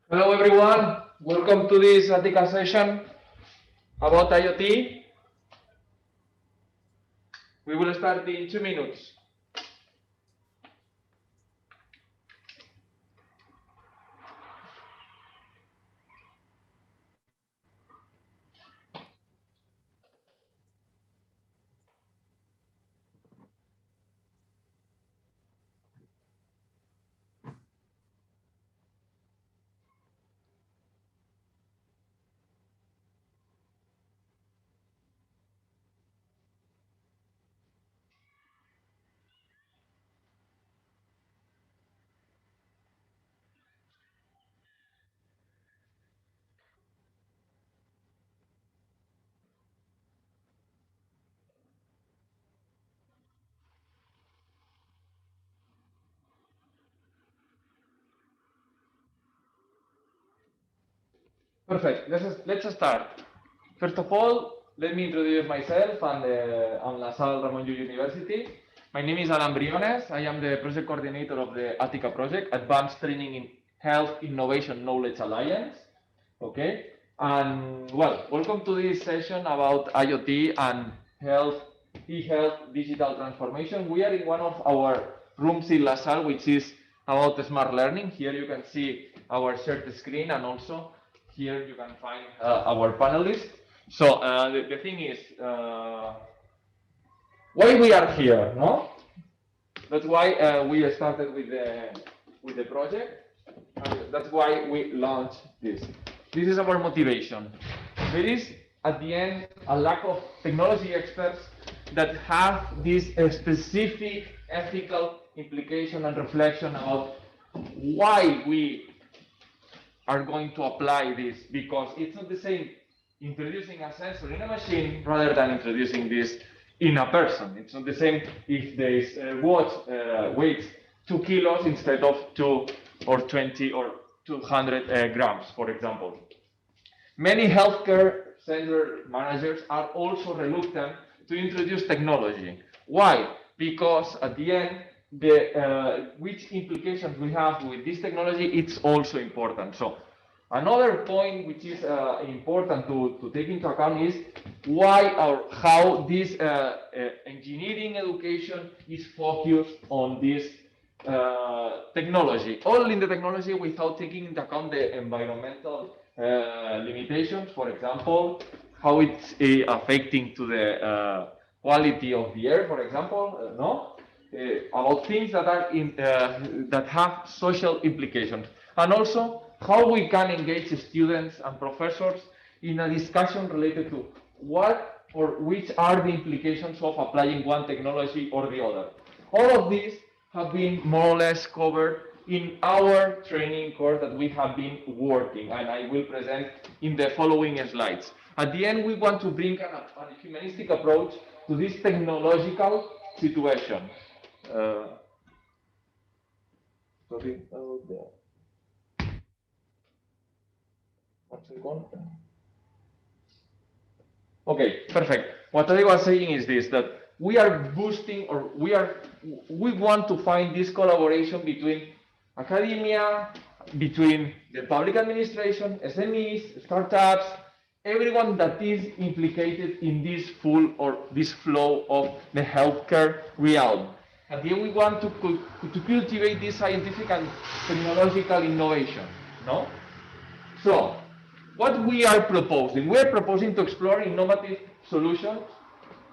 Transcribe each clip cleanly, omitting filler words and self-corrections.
Hello everyone, welcome to this ATHIKA session about IoT. We will start in 2 minutes. Perfect, let's start. First of all, let me introduce myself. I'm Salle, Ramon Llull University. My name is Alan Briones. I am the project coordinator of the ATHIKA project, Advanced Training in Health Innovation Knowledge Alliance. Okay, and well, welcome to this session about IoT and health, eHealth digital transformation. We are in one of our rooms in La Salle, which is about smart learning. Here you can see our shared screen, and also here you can find our panelists. So the thing is, why we are here, no? That's why we started with the project. That's why we launched this. This is our motivation. There is, at the end, a lack of technology experts that have this specific ethical implication and reflection about why we are going to apply this, because it's not the same introducing a sensor in a machine rather than introducing this in a person. It's not the same if this watch weighs 2 kilos instead of 2 or 20 or 200 grams, for example. Many healthcare center managers are also reluctant to introduce technology. Why? Because at the end, which implications we have with this technology, it's also important. So another point which is important to take into account is why or how this engineering education is focused on this technology, all in the technology without taking into account the environmental limitations, for example, how it's affecting to the quality of the air, for example, no? About things that are that have social implications, and also how we can engage students and professors in a discussion related to what or which are the implications of applying one technology or the other. All of these have been more or less covered in our training course that we have been working, and I will present in the following slides. At the end, we want to bring a humanistic approach to this technological situation. Sorry, okay, perfect. What I was saying is this, that we are boosting, or we want to find this collaboration between academia, between the public administration, SMEs, startups, everyone that is implicated in this full or this flow of the healthcare realm. At the end, we want to cultivate this scientific and technological innovation, no? So, what we are proposing to explore innovative solutions,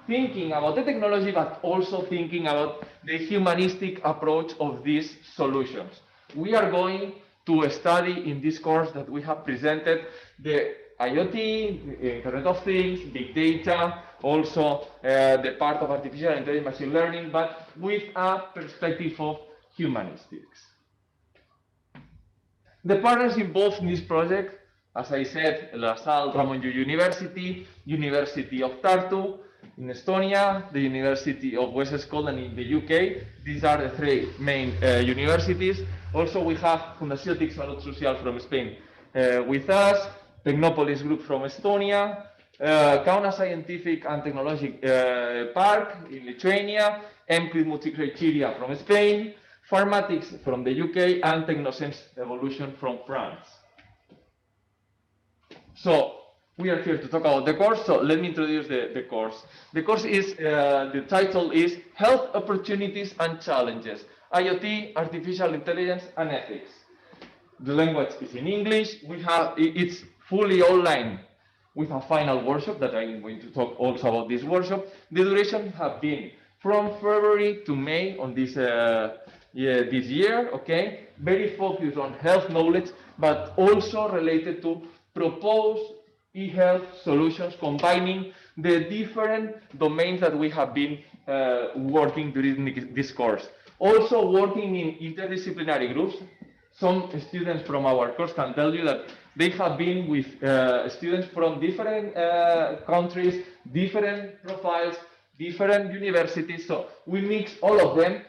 thinking about the technology, but also thinking about the humanistic approach of these solutions. We are going to study in this course that we have presented the IoT, the Internet of Things, big data, also the part of artificial intelligence, machine learning, but with a perspective of humanistics. The partners involved in this project, as I said, La Salle, Ramon Llull University, University of Tartu in Estonia, the University of West Scotland in the UK. These are the three main universities. Also, we have Fundació TIC Salut Social from Spain with us, Technopolis Group from Estonia, Kauna Scientific and Technology Park in Lithuania, MCRIT Multicriteria from Spain, Pharma from the UK, and Technosense Evolution from France. So we are here to talk about the course, so let me introduce the course. The course is, the title is Health Opportunities and Challenges, IoT, Artificial Intelligence and Ethics. The language is in English. It's fully online with a final workshop that I'm going to talk also about this workshop. The duration have been from February to May on this year, okay? Very focused on health knowledge, but also related to proposed eHealth solutions, combining the different domains that we have been working during this course. Also working in interdisciplinary groups. Some students from our course can tell you that they have been with students from different countries, different profiles, different universities. So we mix all of them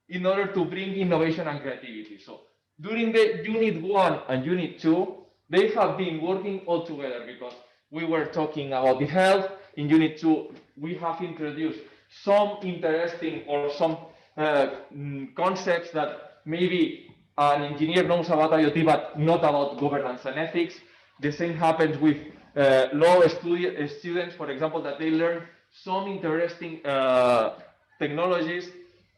in order to bring innovation and creativity. So during the Unit 1 and Unit 2, they have been working all together because we were talking about the health. In Unit 2, we have introduced some interesting or some concepts that maybe an engineer knows about IoT, but not about governance and ethics. The same happens with law students, for example, that they learn some interesting technologies,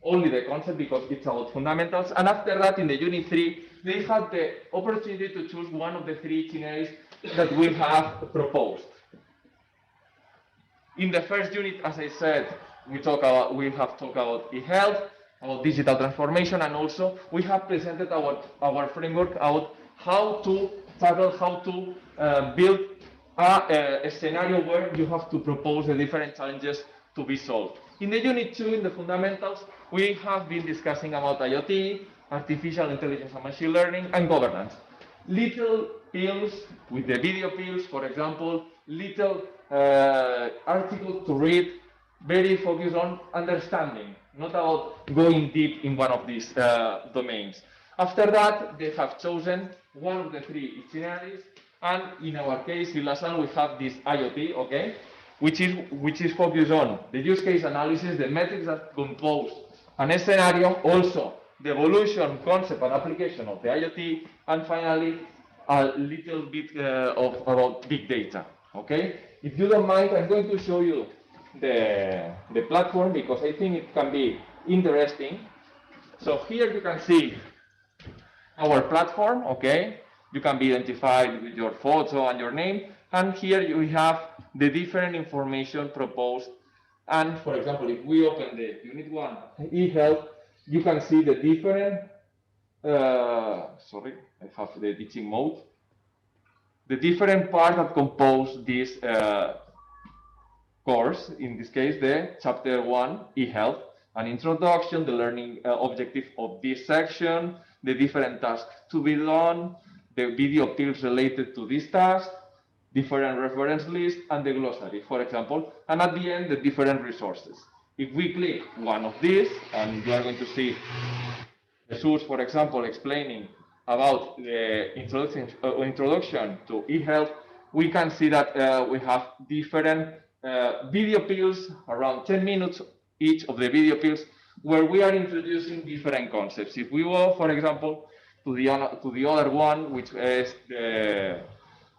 only the concept because it's about fundamentals. And after that, in the Unit 3, they had the opportunity to choose one of the 3 itineraries that we have proposed. In the first unit, as I said, we have talked about eHealth, about digital transformation, and also we have presented our framework about how to tackle, how to build a scenario where you have to propose the different challenges to be solved. In the Unit 2, in the fundamentals, we have been discussing about IoT, artificial intelligence and machine learning, and governance. Little pills with the video pills, for example, little articles to read, very focused on understanding, not about going deep in one of these domains. After that, they have chosen one of the 3 itineraries, and in our case, in Salle, we have this IoT, okay, which is focused on the use case analysis, the metrics that compose an scenario, also the evolution, concept, and application of the IoT, and finally, a little bit about big data, okay? If you don't mind, I'm going to show you the platform because I think it can be interesting. So here you can see our platform, okay? You can be identified with your photo and your name, and here we have the different information proposed. And for example, if we open the Unit 1 eHealth, you can see the different, sorry, I have the teaching mode, the different parts that compose this course, in this case, the Chapter 1, eHealth, an introduction, the learning objective of this section, the different tasks to be done, the video pills related to this task, different reference lists, and the glossary, for example, and at the end, the different resources. If we click one of these, and you are going to see the source, for example, explaining about the introduction to eHealth, we can see that we have different video pills, around 10 minutes each of the video pills, where we are introducing different concepts. If we go, for example, to the other one, which is the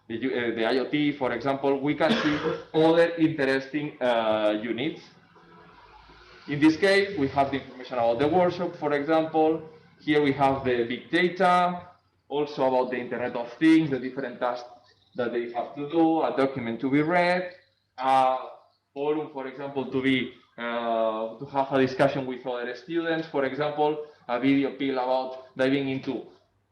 IoT, for example, we can see other interesting units. In this case, we have the information about the workshop, for example. Here we have the big data, also about the Internet of Things, the different tasks that they have to do, a document to be read, a forum, for example, to have a discussion with other students, for example, a video pill about diving into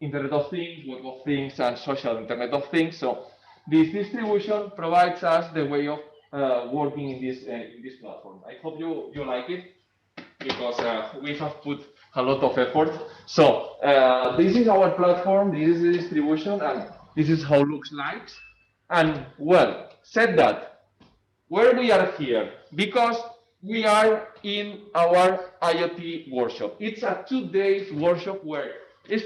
Internet of Things, Web of Things, and social Internet of Things. So this distribution provides us the way of working in this platform. I hope you like it, because we have put a lot of effort. So this is our platform, this is the distribution, and this is how it looks like. And well, said that, where we are here, because we are in our IoT workshop. It's a 2-day workshop where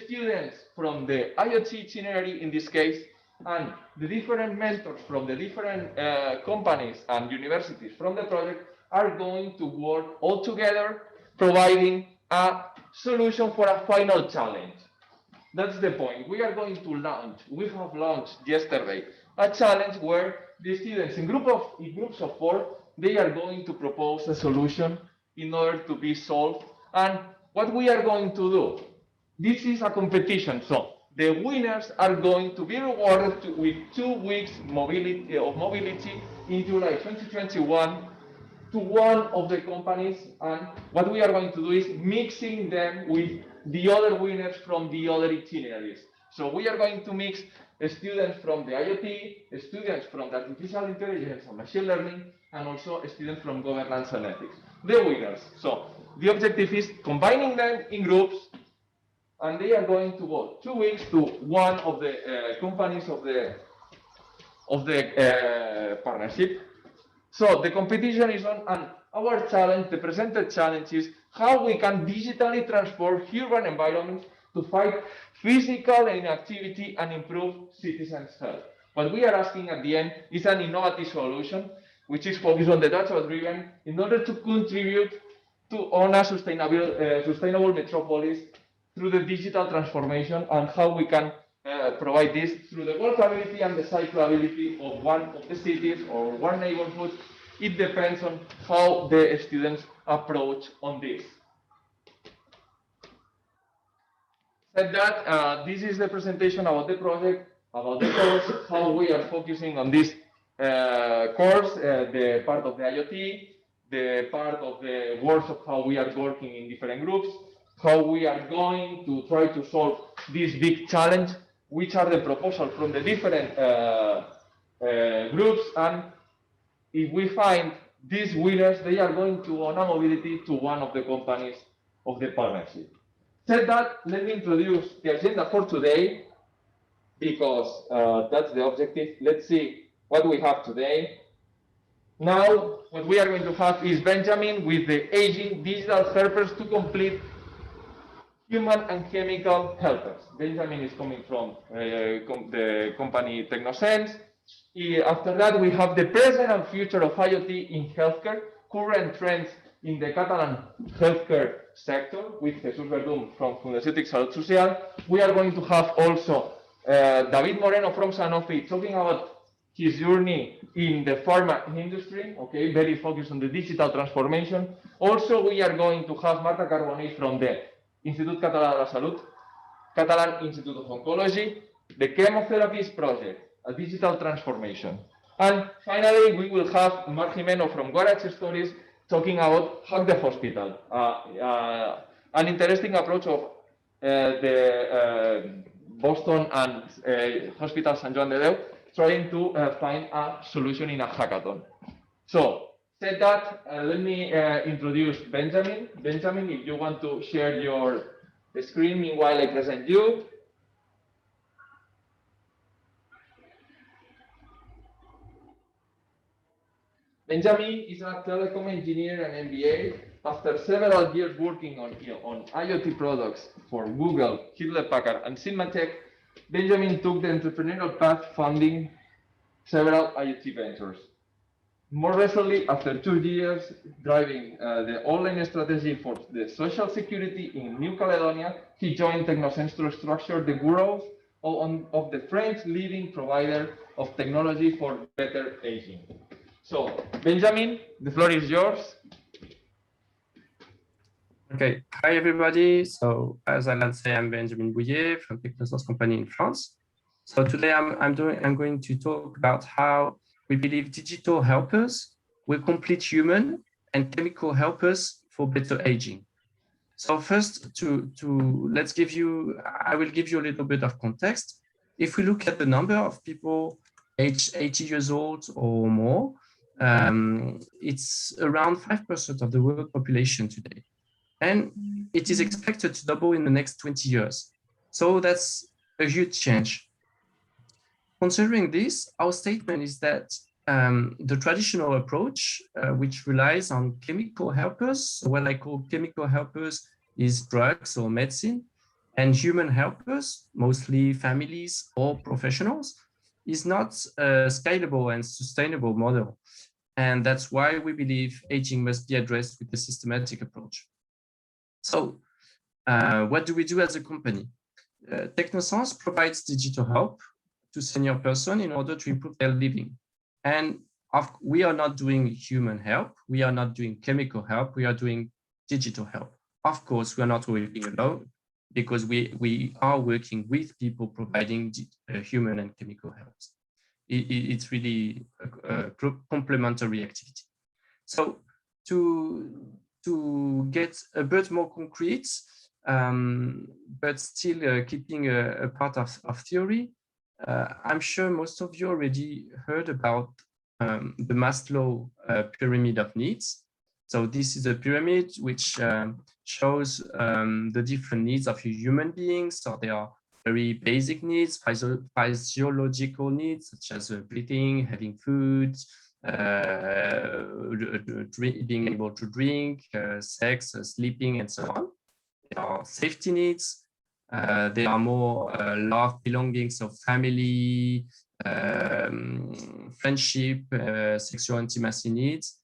students from the IoT itinerary, in this case, and the different mentors from the different companies and universities from the project are going to work all together, providing a solution for a final challenge. That's the point. We are going to launch, we have launched yesterday, a challenge where the students in groups of 4, they are going to propose a solution in order to be solved. And what we are going to do, this is a competition. So the winners are going to be rewarded with 2 weeks mobility in July 2021 to one of the companies, and what we are going to do is mixing them with the other winners from the other itineraries. So we are going to mix students from the IoT, students from the artificial intelligence and machine learning, and also students from governance and ethics. The winners. So the objective is combining them in groups, and they are going to go 2 weeks to one of the companies of the partnership. So the competition is on, and our challenge, the presented challenge, is how we can digitally transform urban environments to fight physical inactivity and improve citizens' health. What we are asking at the end is an innovative solution, which is focused on the data-driven, in order to contribute on a sustainable metropolis through the digital transformation, and how we can provide this through the walkability and the cyclability of one of the cities or one neighborhood. It depends on how the students approach on this. Said that, this is the presentation about the project, about the course, how we are focusing on this course, the part of the IoT, the part of the works of how we are working in different groups, how we are going to try to solve this big challenge, which are the proposals from the different groups, and if we find these winners, they are going to own a mobility to one of the companies of the partnership. Said that, let me introduce the agenda for today, because that's the objective. Let's see what we have today. Now, what we are going to have is Benjamin with the aging digital helpers to complete human and chemical helpers. Benjamin is coming from the company TechnoSense. After that, we have the present and future of IoT in healthcare, current trends in the Catalan healthcare sector with Jesus Verdum from Fundació Salut Social. We are going to have also David Moreno from Sanofi talking about his journey in the pharma industry, okay, very focused on the digital transformation. Also, we are going to have Marta Carbonell from the Institut Català de la Salut, Catalan Institute of Oncology, the Chemotherapy project, a digital transformation. And finally, we will have Marc Jimeno from Garage Stories talking about Hack the Hospital, an interesting approach of the Boston and Hospital San Juan de Déu, trying to find a solution in a hackathon. So, said that, let me introduce Benjamin. Benjamin, if you want to share your screen, meanwhile I present you. Benjamin is a telecom engineer and MBA. After several years working on IoT products for Google, Hewlett-Packard, and Symantec, Benjamin took the entrepreneurial path, funding several IoT ventures. More recently, after 2 years driving the online strategy for the social security in New Caledonia, he joined TechnoSense to structure the growth of the French leading provider of technology for better aging. So, Benjamin, the floor is yours. Okay, hi everybody. So as I say, I'm Benjamin Bouillet from TechnoSense company in France. So today I'm going to talk about how we believe digital helpers will complete human and chemical helpers for better aging. So first, I will give you a little bit of context. If we look at the number of people aged 80 years old or more, it's around 5% of the world population today. And it is expected to double in the next 20 years. So that's a huge change. Considering this, our statement is that the traditional approach, which relies on chemical helpers, so what I call chemical helpers is drugs or medicine, and human helpers, mostly families or professionals, is not a scalable and sustainable model. And that's why we believe aging must be addressed with a systematic approach. So what do we do as a company? Technosense provides digital help to senior person in order to improve their living. And we are not doing human help. We are not doing chemical help. We are doing digital help. Of course, we are not working alone because we are working with people providing human and chemical help. It's really a complementary activity. So to get a bit more concrete, but still keeping a part of theory, I'm sure most of you already heard about the Maslow pyramid of needs. So this is a pyramid which shows the different needs of human beings. So there are very basic needs, physiological needs, such as breathing, having food, being able to drink, sex, sleeping, and so on. There are safety needs. There are more love, belonging, so family, friendship, sexual intimacy needs.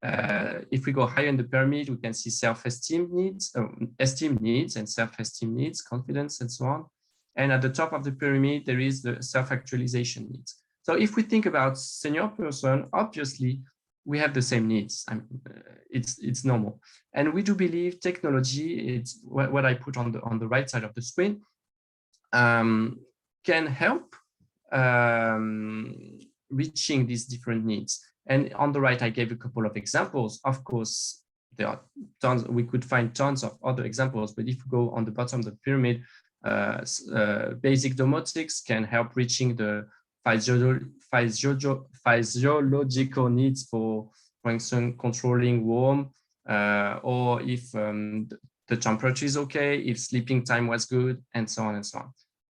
If we go higher in the pyramid, we can see self-esteem needs, esteem needs and self-esteem needs, confidence, and so on. And at the top of the pyramid, there is the self-actualization needs. So if we think about senior person, obviously we have the same needs. It's normal. And we do believe technology, it's what I put on the right side of the screen, can help reaching these different needs. And on the right, I gave a couple of examples. Of course, there are tons, we could find tons of other examples, but if you go on the bottom of the pyramid, basic domotics can help reaching the physiological needs for instance, controlling warm, or if the temperature is okay, if sleeping time was good, and so on and so on.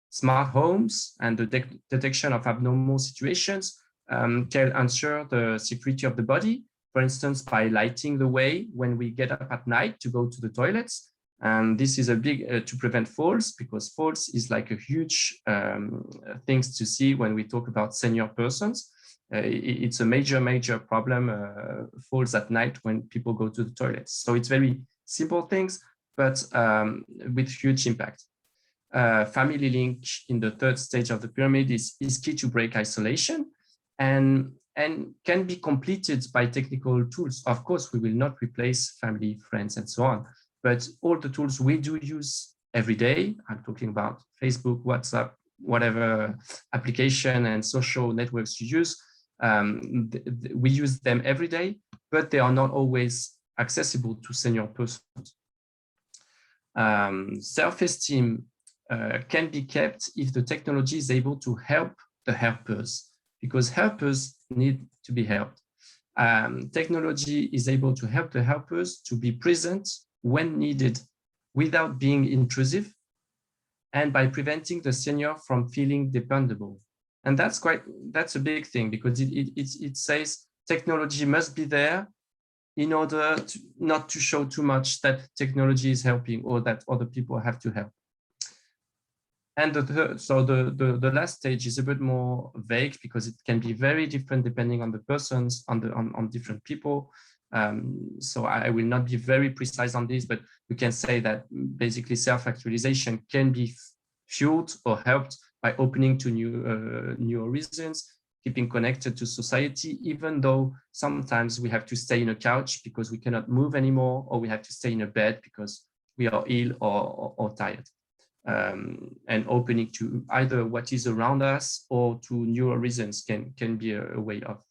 Smart homes and the detection of abnormal situations can ensure the security of the body, for instance, by lighting the way when we get up at night to go to the toilets. And this is a big, to prevent falls, because falls is like a huge things to see when we talk about senior persons. It's a major problem, falls at night when people go to the toilets. So it's very simple things, but with huge impact. Family link in the third stage of the pyramid is key to break isolation and can be completed by technical tools. Of course, we will not replace family, friends, and so on, but all the tools we do use every day, I'm talking about Facebook, WhatsApp, whatever application and social networks you use, we use them every day, but they are not always accessible to senior persons. Self-esteem can be kept if the technology is able to help the helpers, because helpers need to be helped. Technology is able to help the helpers to be present when needed without being intrusive, and by preventing the senior from feeling dependable. And that's a big thing, because it says technology must be there in order to not to show too much that technology is helping or that other people have to help. And the last stage is a bit more vague, because it can be very different depending on the persons, on different people. So I will not be very precise on this, but we can say that basically self-actualization can be fueled or helped by opening to new horizons, keeping connected to society, even though sometimes we have to stay in a couch because we cannot move anymore, or we have to stay in a bed because we are ill or tired. And opening to either what is around us or to new horizons can be a way of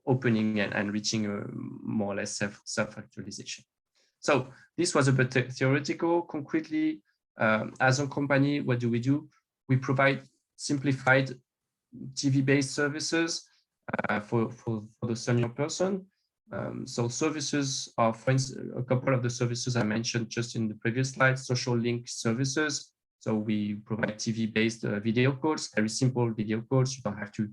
opening and reaching a more or less self-actualization. So this was a bit theoretical. Concretely, as a company, what do? We provide simplified TV-based services for the senior person. So services are, for instance, a couple of the services I mentioned just in the previous slide, social link services. So we provide TV-based video calls, very simple video calls. You don't have to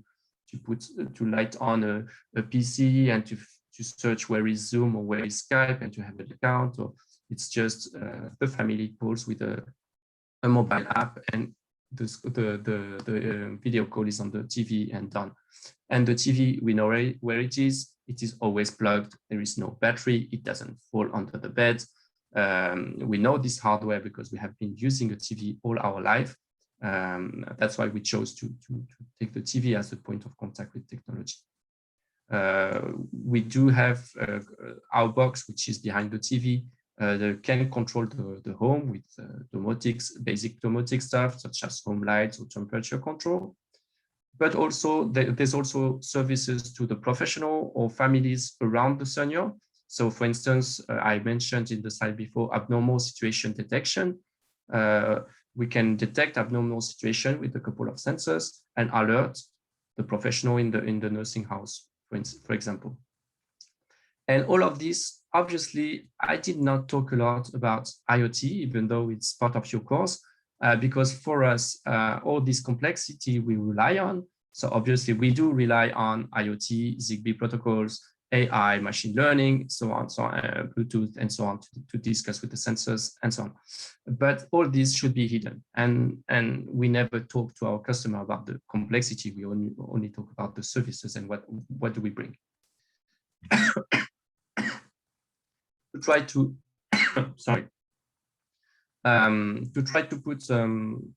light on a PC and to search where is Zoom or where is Skype and to have an account, or it's just the family calls with a mobile app, and the video call is on the TV and done. And the TV, we know where it is always plugged. There is no battery. It doesn't fall under the bed. We know this hardware because we have been using a TV all our life. That's why we chose to take the TV as the point of contact with technology. We do have our box, which is behind the TV, that can control the home with domotics, basic domotic stuff, such as home lights or temperature control. But also there's also services to the professional or families around the senior. So for instance, I mentioned in the slide before, abnormal situation detection. We can detect abnormal situation with a couple of sensors and alert the professional in the nursing house, for example. And all of this, obviously, I did not talk a lot about IoT, even though it's part of your course, because for us, all this complexity we rely on. So obviously, we do rely on IoT, Zigbee protocols, AI, machine learning, so on, Bluetooth, and so on, to discuss with the sensors and so on. But all this should be hidden, and we never talk to our customer about the complexity. We only talk about the services and what do we bring. To try to sorry, to try to put on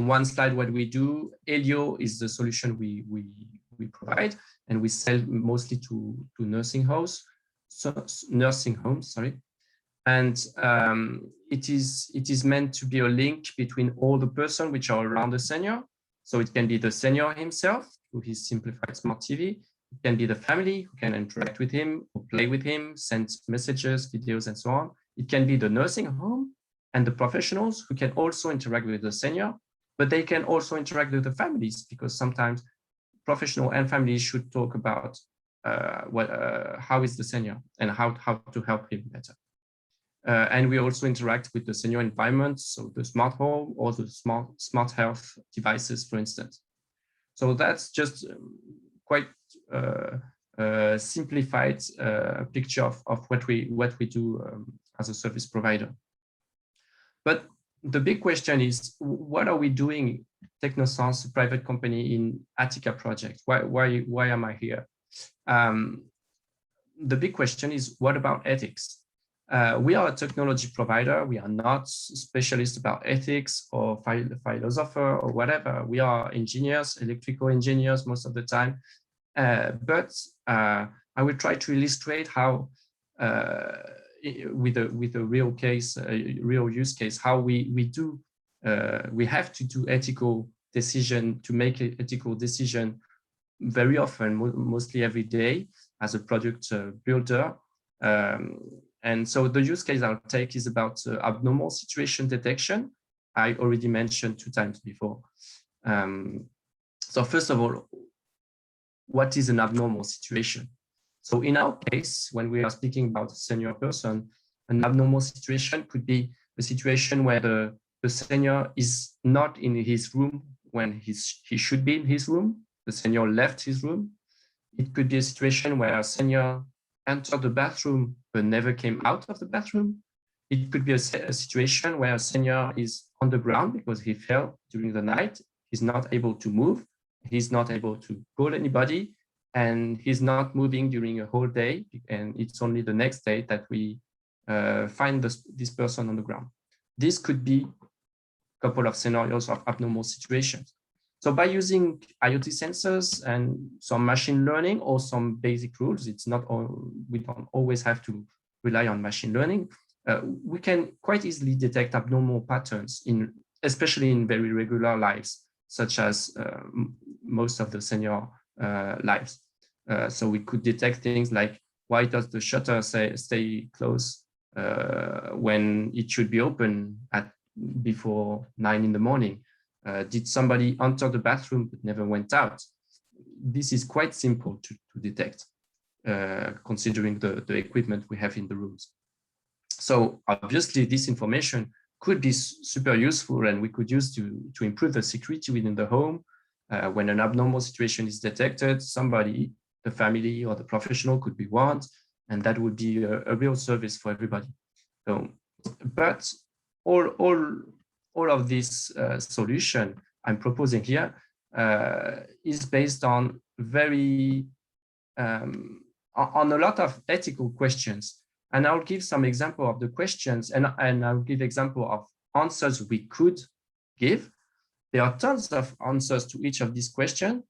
one slide what we do. Elio is the solution we provide, and we sell mostly to nursing homes. Sorry, and it is meant to be a link between all the person which are around the senior. So it can be the senior himself through his simplified smart TV. It can be the family who can interact with him or play with him, send messages, videos, and so on. It can be the nursing home and the professionals who can also interact with the senior, but they can also interact with the families, because sometimes professional and families should talk about how is the senior and how to help him better. And we also interact with the senior environment, so the smart home or the smart health devices, for instance. So that's just quite simplified picture of what we do as a service provider. But the big question is, what are we doing, Technosens, a private company, in ATHIKA project? Why am I here? The big question is, what about ethics? We are a technology provider. We are not specialists about ethics or philosopher or whatever. We are engineers, electrical engineers most of the time. But I will try to illustrate how, with a real case, a real use case, how we have to do ethical decision, to make an ethical decision very often, mostly every day, as a product builder. And so the use case I'll take is about abnormal situation detection. I already mentioned 2 times before. So first of all, what is an abnormal situation? So in our case, when we are speaking about a senior person, an abnormal situation could be a situation where the senior is not in his room when he should be in his room. The senior left his room. It could be a situation where a senior entered the bathroom but never came out of the bathroom. It could be a situation where a senior is on the ground because he fell during the night. He's not able to move. He's not able to call anybody, and he's not moving during a whole day. And it's only the next day that we find this person on the ground. This could be a couple of scenarios of abnormal situations. So by using IoT sensors and some machine learning or some basic rules, we don't always have to rely on machine learning. We can quite easily detect abnormal patterns, especially in very regular lives, such as most of the senior lives. So we could detect things like, why does the shutter stay closed when it should be open before 9 in the morning? Did somebody enter the bathroom but never went out? This is quite simple to detect, considering the equipment we have in the rooms. So obviously this information could be super useful, and we could use to improve the security within the home. When an abnormal situation is detected, somebody, the family or the professional, could be warned, and that would be a real service for everybody. So, but all of this solution I'm proposing here is based on on a lot of ethical questions. And I'll give some example of the questions, and I'll give example of answers we could give. There are tons of answers to each of these questions.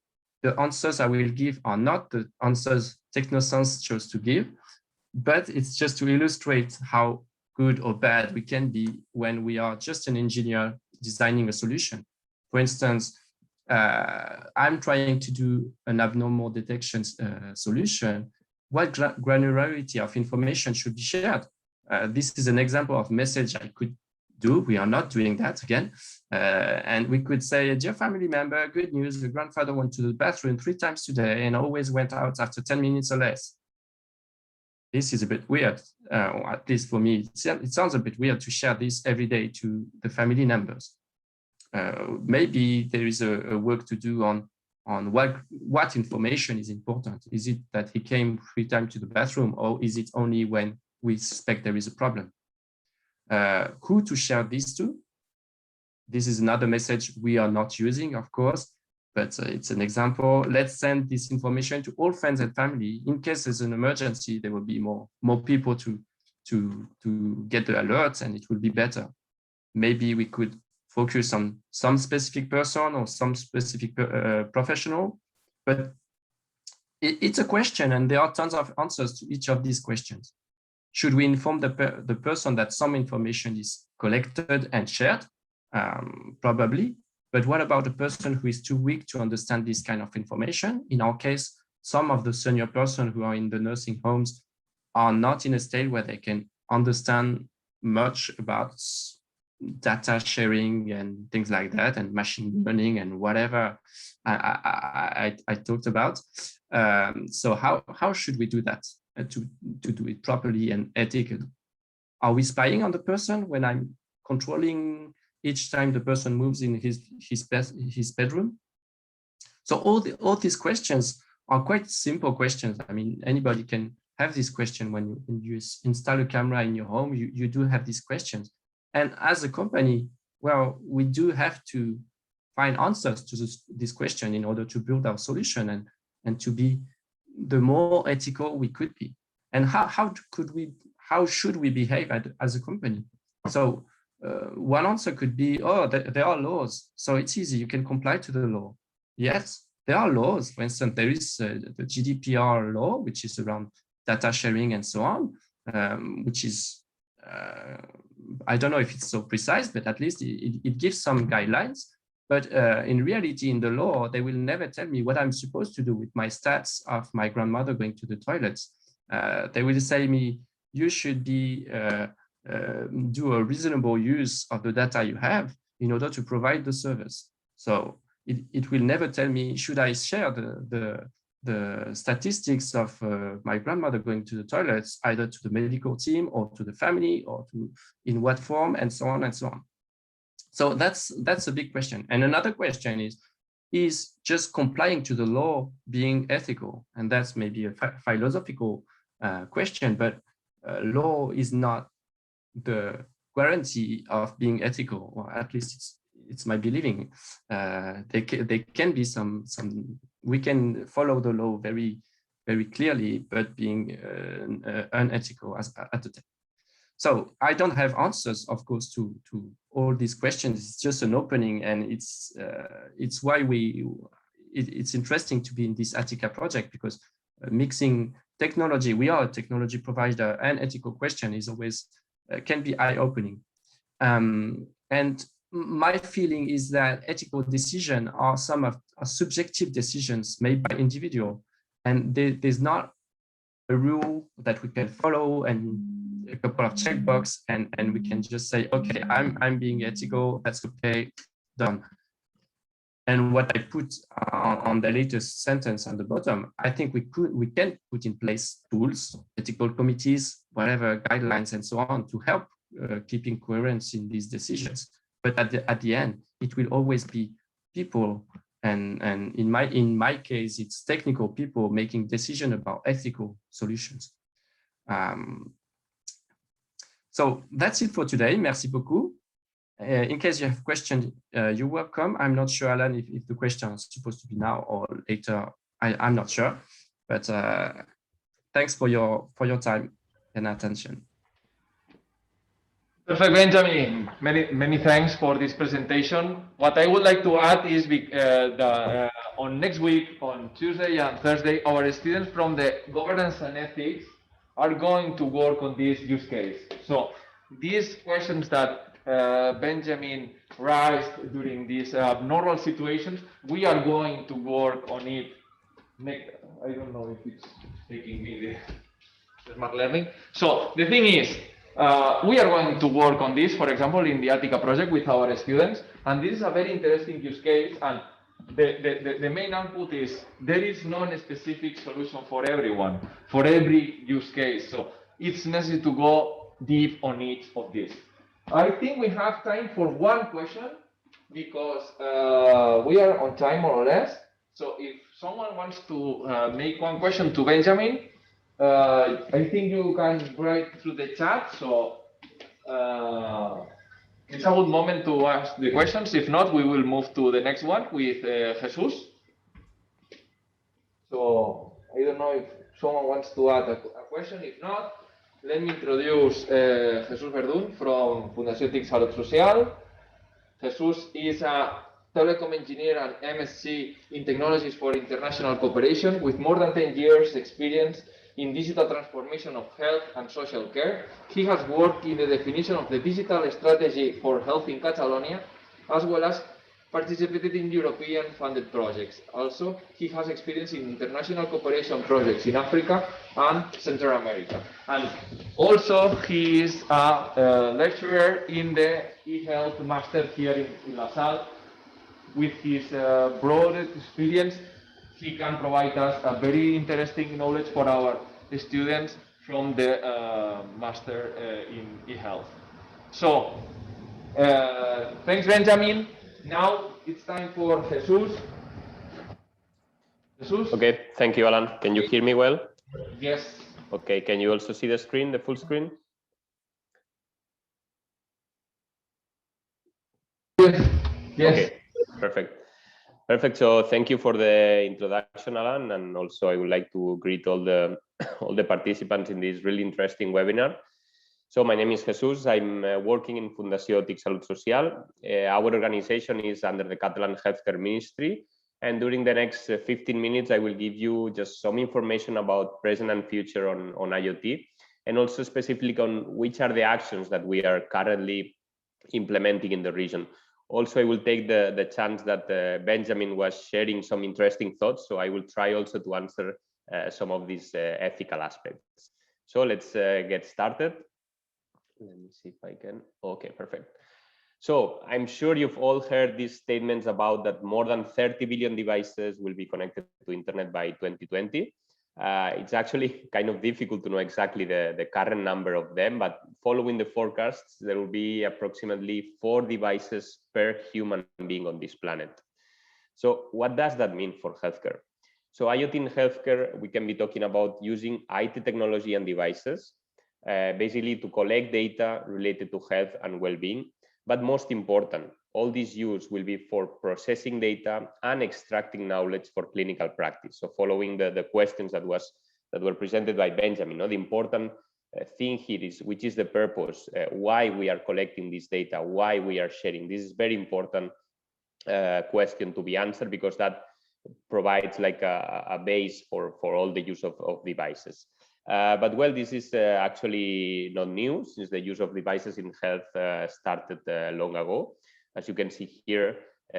The answers I will give are not the answers TechnoSense chose to give, but it's just to illustrate how good or bad we can be when we are just an engineer designing a solution. For instance, I'm trying to do an abnormal detection solution. What granularity of information should be shared? This is an example of message I could do. We are not doing that again. And we could say, dear family member, good news, your grandfather went to the bathroom 3 times today and always went out after 10 minutes or less. This is a bit weird, at least for me. It sounds a bit weird to share this every day to the family members. Maybe there is a work to do on what information is important. Is it that he came 3 times to the bathroom, or is it only when we suspect there is a problem? Who to share these to? This is another message we are not using, of course, but it's an example. Let's send this information to all friends and family. In case there's an emergency, there will be more people to get the alerts, and it will be better. Maybe we could focus on some specific person or some specific professional, but it's a question, and there are tons of answers to each of these questions. Should we inform the person that some information is collected and shared? Probably. But what about the person who is too weak to understand this kind of information? In our case, some of the senior persons who are in the nursing homes are not in a state where they can understand much about data sharing and things like that, and machine learning and whatever I talked about. So how should we do that to do it properly and ethically? Are we spying on the person when I'm controlling each time the person moves in his bedroom? So all these questions are quite simple questions. I mean, anybody can have this question when you install a camera in your home. You do have these questions. And as a company, well, we do have to find answers to this question in order to build our solution and to be the more ethical we could be. And how should we behave as a company? So one answer could be, oh, there are laws, so it's easy, you can comply to the law. Yes, there are laws. For instance, there is the GDPR law, which is around data sharing and so on, which is, I don't know if it's so precise, but at least it gives some guidelines. But in reality, in the law, they will never tell me what I'm supposed to do with my stats of my grandmother going to the toilets. They will say me, you should be do a reasonable use of the data you have in order to provide the service. So it will never tell me, should I share the statistics of my grandmother going to the toilets, either to the medical team or to the family, or to in what form, and so on and so on. So that's a big question. And another question is just complying to the law being ethical? And that's maybe a philosophical question, but law is not the guarantee of being ethical, or at least it's my believing. There can be some we can follow the law very, very clearly, but being unethical at the time. So I don't have answers, of course, to all these questions. It's just an opening, and it's why it's interesting to be in this ATHIKA project, because mixing technology, we are a technology provider, and ethical question is always can be eye-opening. And my feeling is that ethical decisions are some of subjective decisions made by individual, and there's not a rule that we can follow and a couple of checkbox and we can just say, okay, I'm being ethical, that's okay, done. And what I put on the latest sentence on the bottom, I think we can put in place tools, ethical committees, whatever guidelines and so on, to help keeping coherence in these decisions. But at the end, it will always be people, and in my case, it's technical people making decisions about ethical solutions. So that's it for today. Merci beaucoup. In case you have questions, you're welcome. I'm not sure, Alan, if the question is supposed to be now or later. I'm not sure, but thanks for your time. and attention. Perfect, Benjamin. Many thanks for this presentation. What I would like to add is on next week, on Tuesday and Thursday, our students from the governance and ethics are going to work on this use case. So these questions that Benjamin raised during these normal situations, we are going to work on it. I don't know if it's taking me the smart learning. So the thing is, we are going to work on this, for example, in the ATHIKA project with our students, and this is a very interesting use case. And the main output is there is no specific solution for everyone, for every use case. So it's necessary to go deep on each of these. I think we have time for one question because we are on time more or less. So if someone wants to make one question to Benjamin, I think you can write through the chat. So it's a good moment to ask the questions. If not, we will move to the next one with Jesus. So I don't know if someone wants to add a question. If not, let me introduce Jesus Verdún from Fundació TIC Salut Social. Jesus is a telecom engineer and MSc in Technologies for International Cooperation with more than 10 years experience in digital transformation of health and social care. He has worked in the definition of the digital strategy for health in Catalonia, as well as participated in European funded projects. Also, he has experience in international cooperation projects in Africa and Central America. And also, he is a lecturer in the eHealth master here in La Salle. With his broad experience, he can provide us a very interesting knowledge for our students from the master in eHealth. So, thanks, Benjamin. Now it's time for Jesus. Jesus? Okay, thank you, Alan. Can you hear me well? Yes. Okay, can you also see the screen, the full screen? Yes. Yes. Okay, perfect. Perfect. So thank you for the introduction, Alan, and also I would like to greet all the participants in this really interesting webinar. So my name is Jesus. I'm working in Fundació TIC Salut Social. Our organization is under the Catalan Healthcare Ministry. And during the next 15 minutes, I will give you just some information about present and future on IoT, and also specifically on which are the actions that we are currently implementing in the region. Also, I will take the chance that Benjamin was sharing some interesting thoughts. So I will try also to answer some of these ethical aspects. So let's get started. Let me see if I can. Okay, perfect. So I'm sure you've all heard these statements about that more than 30 billion devices will be connected to internet by 2020. It's actually kind of difficult to know exactly the current number of them, but following the forecasts, there will be approximately 4 devices per human being on this planet. So what does that mean for healthcare? So IoT in healthcare, we can be talking about using IT technology and devices, basically to collect data related to health and well-being. But most important, all this use will be for processing data and extracting knowledge for clinical practice. So following the questions that were presented by Benjamin, the important thing here is which is the purpose, why we are collecting this data, why we are sharing. This is very important question to be answered, because that provides like a base for all the use of devices. But well, this is actually not new, since the use of devices in health started long ago. As you can see here,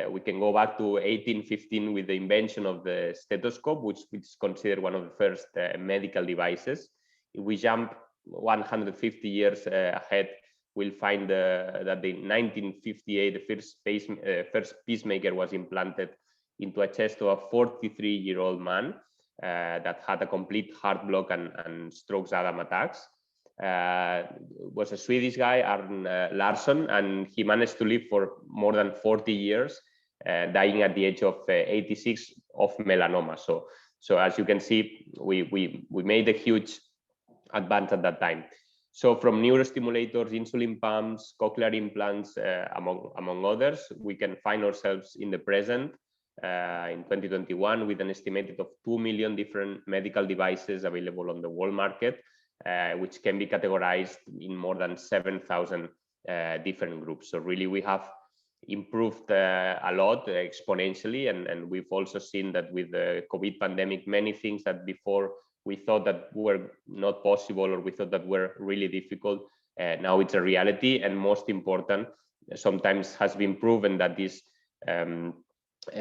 we can go back to 1815 with the invention of the stethoscope, which is considered one of the first medical devices. If we jump 150 years ahead, we'll find that in 1958, the first pacemaker was implanted into a chest of a 43-year-old man that had a complete heart block and stroke ADAM attacks. Was a Swedish guy, Arne Larsson, and he managed to live for more than 40 years, dying at the age of 86 of melanoma. So as you can see, we made a huge advance at that time. So from neurostimulators, insulin pumps, cochlear implants, among others, we can find ourselves in the present in 2021 with an estimated of 2 million different medical devices available on the world market, which can be categorized in more than 7,000 different groups. So really we have improved a lot exponentially, and we've also seen that with the COVID pandemic, many things that before we thought that were not possible or we thought that were really difficult, now it's a reality. And most important, sometimes has been proven that this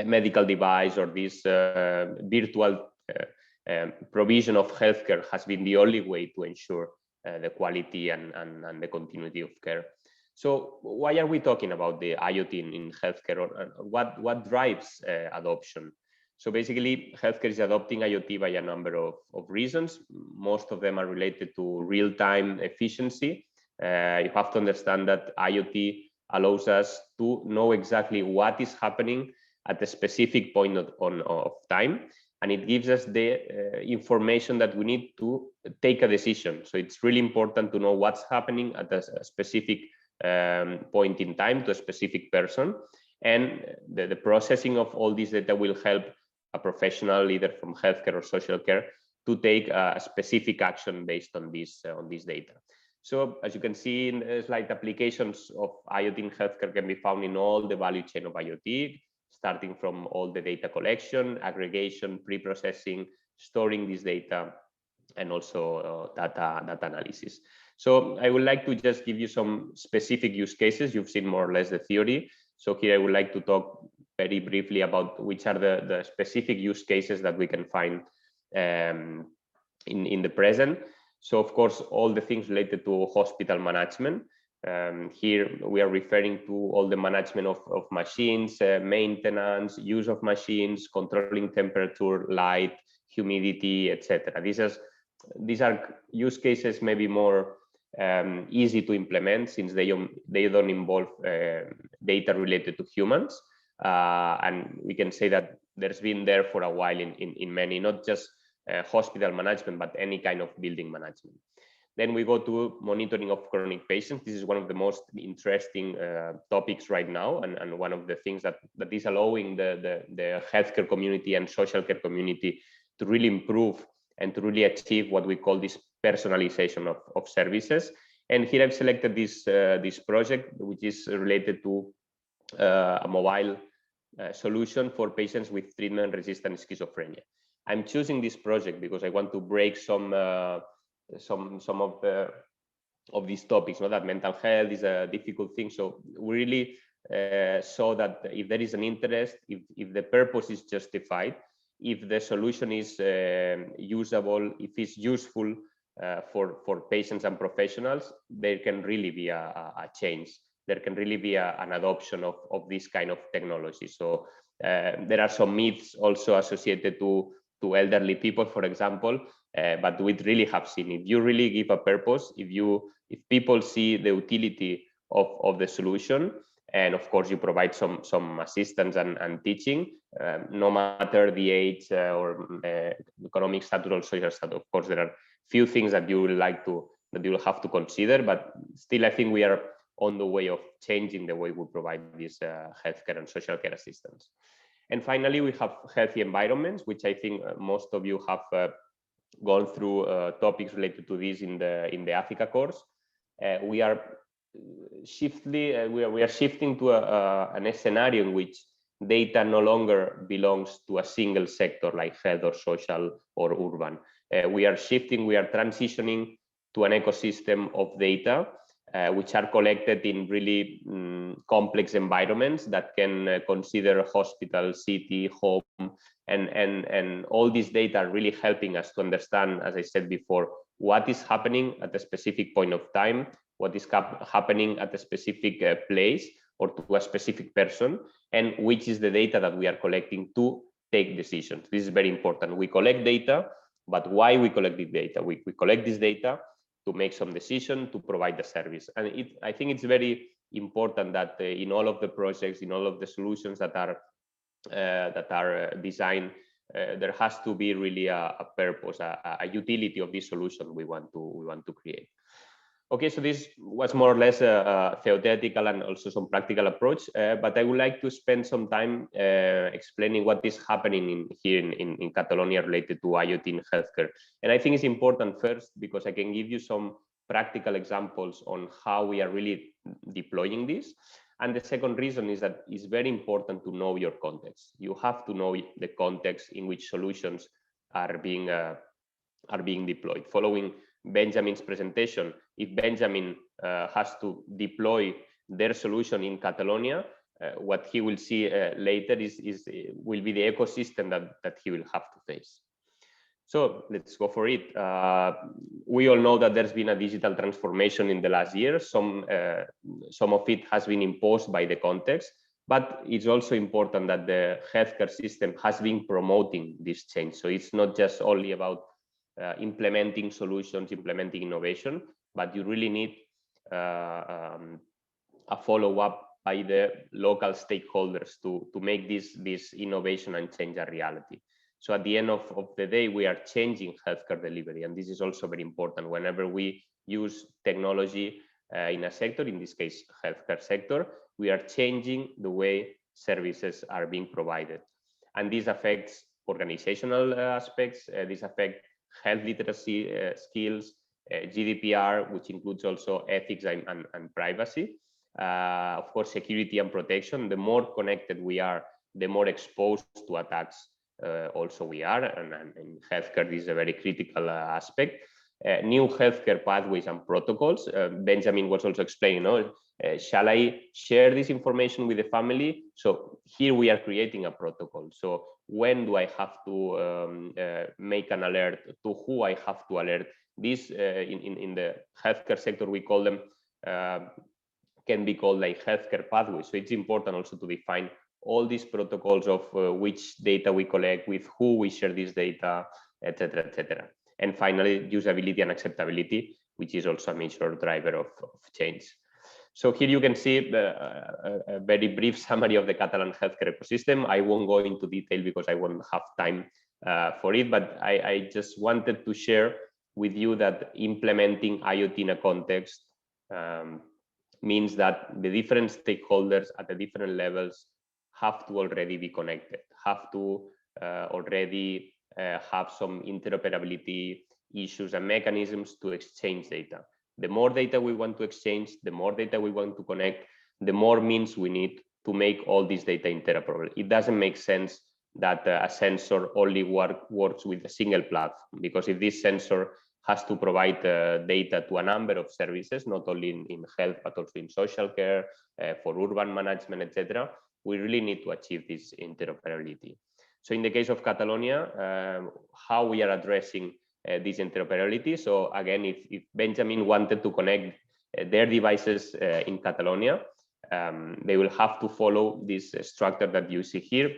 medical device or this virtual provision of healthcare has been the only way to ensure the quality and the continuity of care. So why are we talking about the IoT in healthcare, or what drives adoption? So basically, healthcare is adopting IoT by a number of reasons. Most of them are related to real-time efficiency. You have to understand that IoT allows us to know exactly what is happening at a specific point of time, and it gives us the information that we need to take a decision. So it's really important to know what's happening at a specific point in time to a specific person, and the processing of all this data will help a professional, either from healthcare or social care, to take a specific action based on this data. So as you can see in the slide, applications of IoT in healthcare can be found in all the value chain of IoT, starting from all the data collection, aggregation, pre-processing, storing this data, and also data analysis. So I would like to just give you some specific use cases. You've seen more or less the theory. So here I would like to talk very briefly about which are the specific use cases that we can find in the present. So of course, all the things related to hospital management. Here we are referring to all the management of machines, maintenance, use of machines, controlling temperature, light, humidity, etc. These are use cases maybe more easy to implement, since they don't involve data related to humans, and we can say that there's been there for a while in many, not just hospital management, but any kind of building management. Then we go to monitoring of chronic patients. This is one of the most interesting topics right now, and one of the things that is allowing the healthcare community and social care community to really improve and to really achieve what we call this personalization of services. And here I've selected this project, which is related to a mobile solution for patients with treatment-resistant schizophrenia. I'm choosing this project because I want to break some of these topics. Know that mental health is a difficult thing, so we really saw that if there is an interest, if the purpose is justified, if the solution is usable, if it's useful for patients and professionals, there can really be a change. There can really be an adoption of this kind of technology. So there are some myths also associated to elderly people, for example, but we really have seen, if you really give a purpose, if people see the utility of the solution, and of course you provide some assistance and teaching, no matter the age or economic status or social status. Of course, there are few things that you will have to consider, but still I think we are on the way of changing the way we provide this healthcare and social care assistance. And finally, we have healthy environments, which I think most of you have gone through topics related to this in the ATHIKA course. We are shifting to a scenario in which data no longer belongs to a single sector like health or social or urban. We are transitioning to an ecosystem of data which are collected in really complex environments that can consider hospital, city, home, and all these data are really helping us to understand, as I said before, what is happening at a specific point of time, what is happening at a specific place or to a specific person, and which is the data that we are collecting to take decisions. This is very important. We collect data, but why we collect the data? We collect this data to make some decision, to provide the service. And I think it's very important that in all of the projects, in all of the solutions that are designed, there has to be really a purpose, a utility of this solution we want to create. Okay, so this was more or less a theoretical and also some practical approach, but I would like to spend some time explaining what is happening here in Catalonia related to IoT in healthcare. And I think it's important first because I can give you some practical examples on how we are really deploying this. And the second reason is that it's very important to know your context. You have to know the context in which solutions are being deployed. Following Benjamin's presentation, if Benjamin has to deploy their solution in Catalonia, what he will see later will be the ecosystem that he will have to face. So let's go for it. We all know that there's been a digital transformation in the last year. Some of it has been imposed by the context, but it's also important that the healthcare system has been promoting this change. So it's not just only about implementing solutions, implementing innovation, but you really need a follow-up by the local stakeholders to make this innovation and change a reality. So at the end of the day, we are changing healthcare delivery, and this is also very important. Whenever we use technology in a sector, in this case, healthcare sector, we are changing the way services are being provided. And this affects organizational aspects, this affects health literacy skills, GDPR, which includes also ethics and privacy. Of course, security and protection. The more connected we are, the more exposed to attacks also we are. And in healthcare, this is a very critical aspect. New healthcare pathways and protocols. Benjamin was also explaining, shall I share this information with the family? So here we are creating a protocol. So when do I have to make an alert? To who I have to alert? This in the healthcare sector, we call them, can be called like healthcare pathways. So it's important also to define all these protocols of which data we collect, with who we share this data, etc., etc. And finally, usability and acceptability, which is also a major driver of change. So here you can see a very brief summary of the Catalan healthcare ecosystem. I won't go into detail because I won't have time for it, but I just wanted to share with you that implementing IoT in a context means that the different stakeholders at the different levels have to already be connected, have to already have some interoperability issues and mechanisms to exchange data. The more data we want to exchange, the more data we want to connect, the more means we need to make all this data interoperable. It doesn't make sense that a sensor only works with a single platform, because if this sensor has to provide data to a number of services, not only in health, but also in social care, for urban management, etc., we really need to achieve this interoperability. So in the case of Catalonia, how we are addressing this interoperability. So again, if Benjamin wanted to connect their devices in Catalonia, they will have to follow this structure that you see here.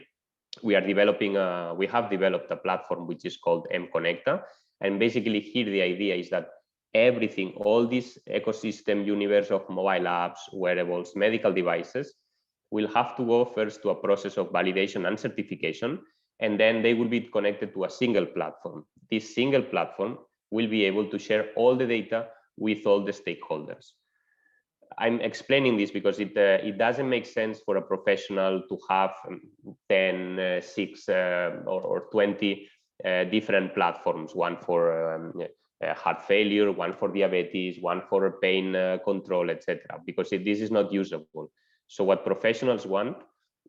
We have developed a platform which is called mConnecta. And basically here the idea is that everything, all this ecosystem universe of mobile apps, wearables, medical devices, will have to go first to a process of validation and certification, and then they will be connected to a single platform. This single platform will be able to share all the data with all the stakeholders. I'm explaining this because it doesn't make sense for a professional to have 10, 6 or 20 different platforms, one for heart failure, one for diabetes, one for pain control, etc., because this is not usable. So what professionals want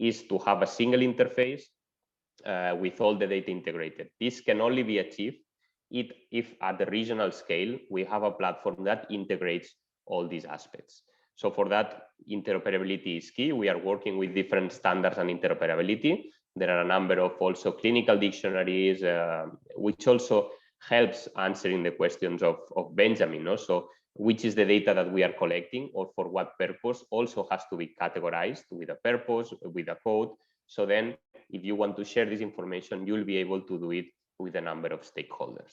is to have a single interface with all the data integrated. This can only be achieved if at the regional scale, we have a platform that integrates all these aspects. So for that, interoperability is key. We are working with different standards and interoperability. There are a number of also clinical dictionaries, which also helps answering the questions of Benjamin. So which is the data that we are collecting, or for what purpose, also has to be categorized with a purpose, with a code. So then if you want to share this information, you'll be able to do it with a number of stakeholders.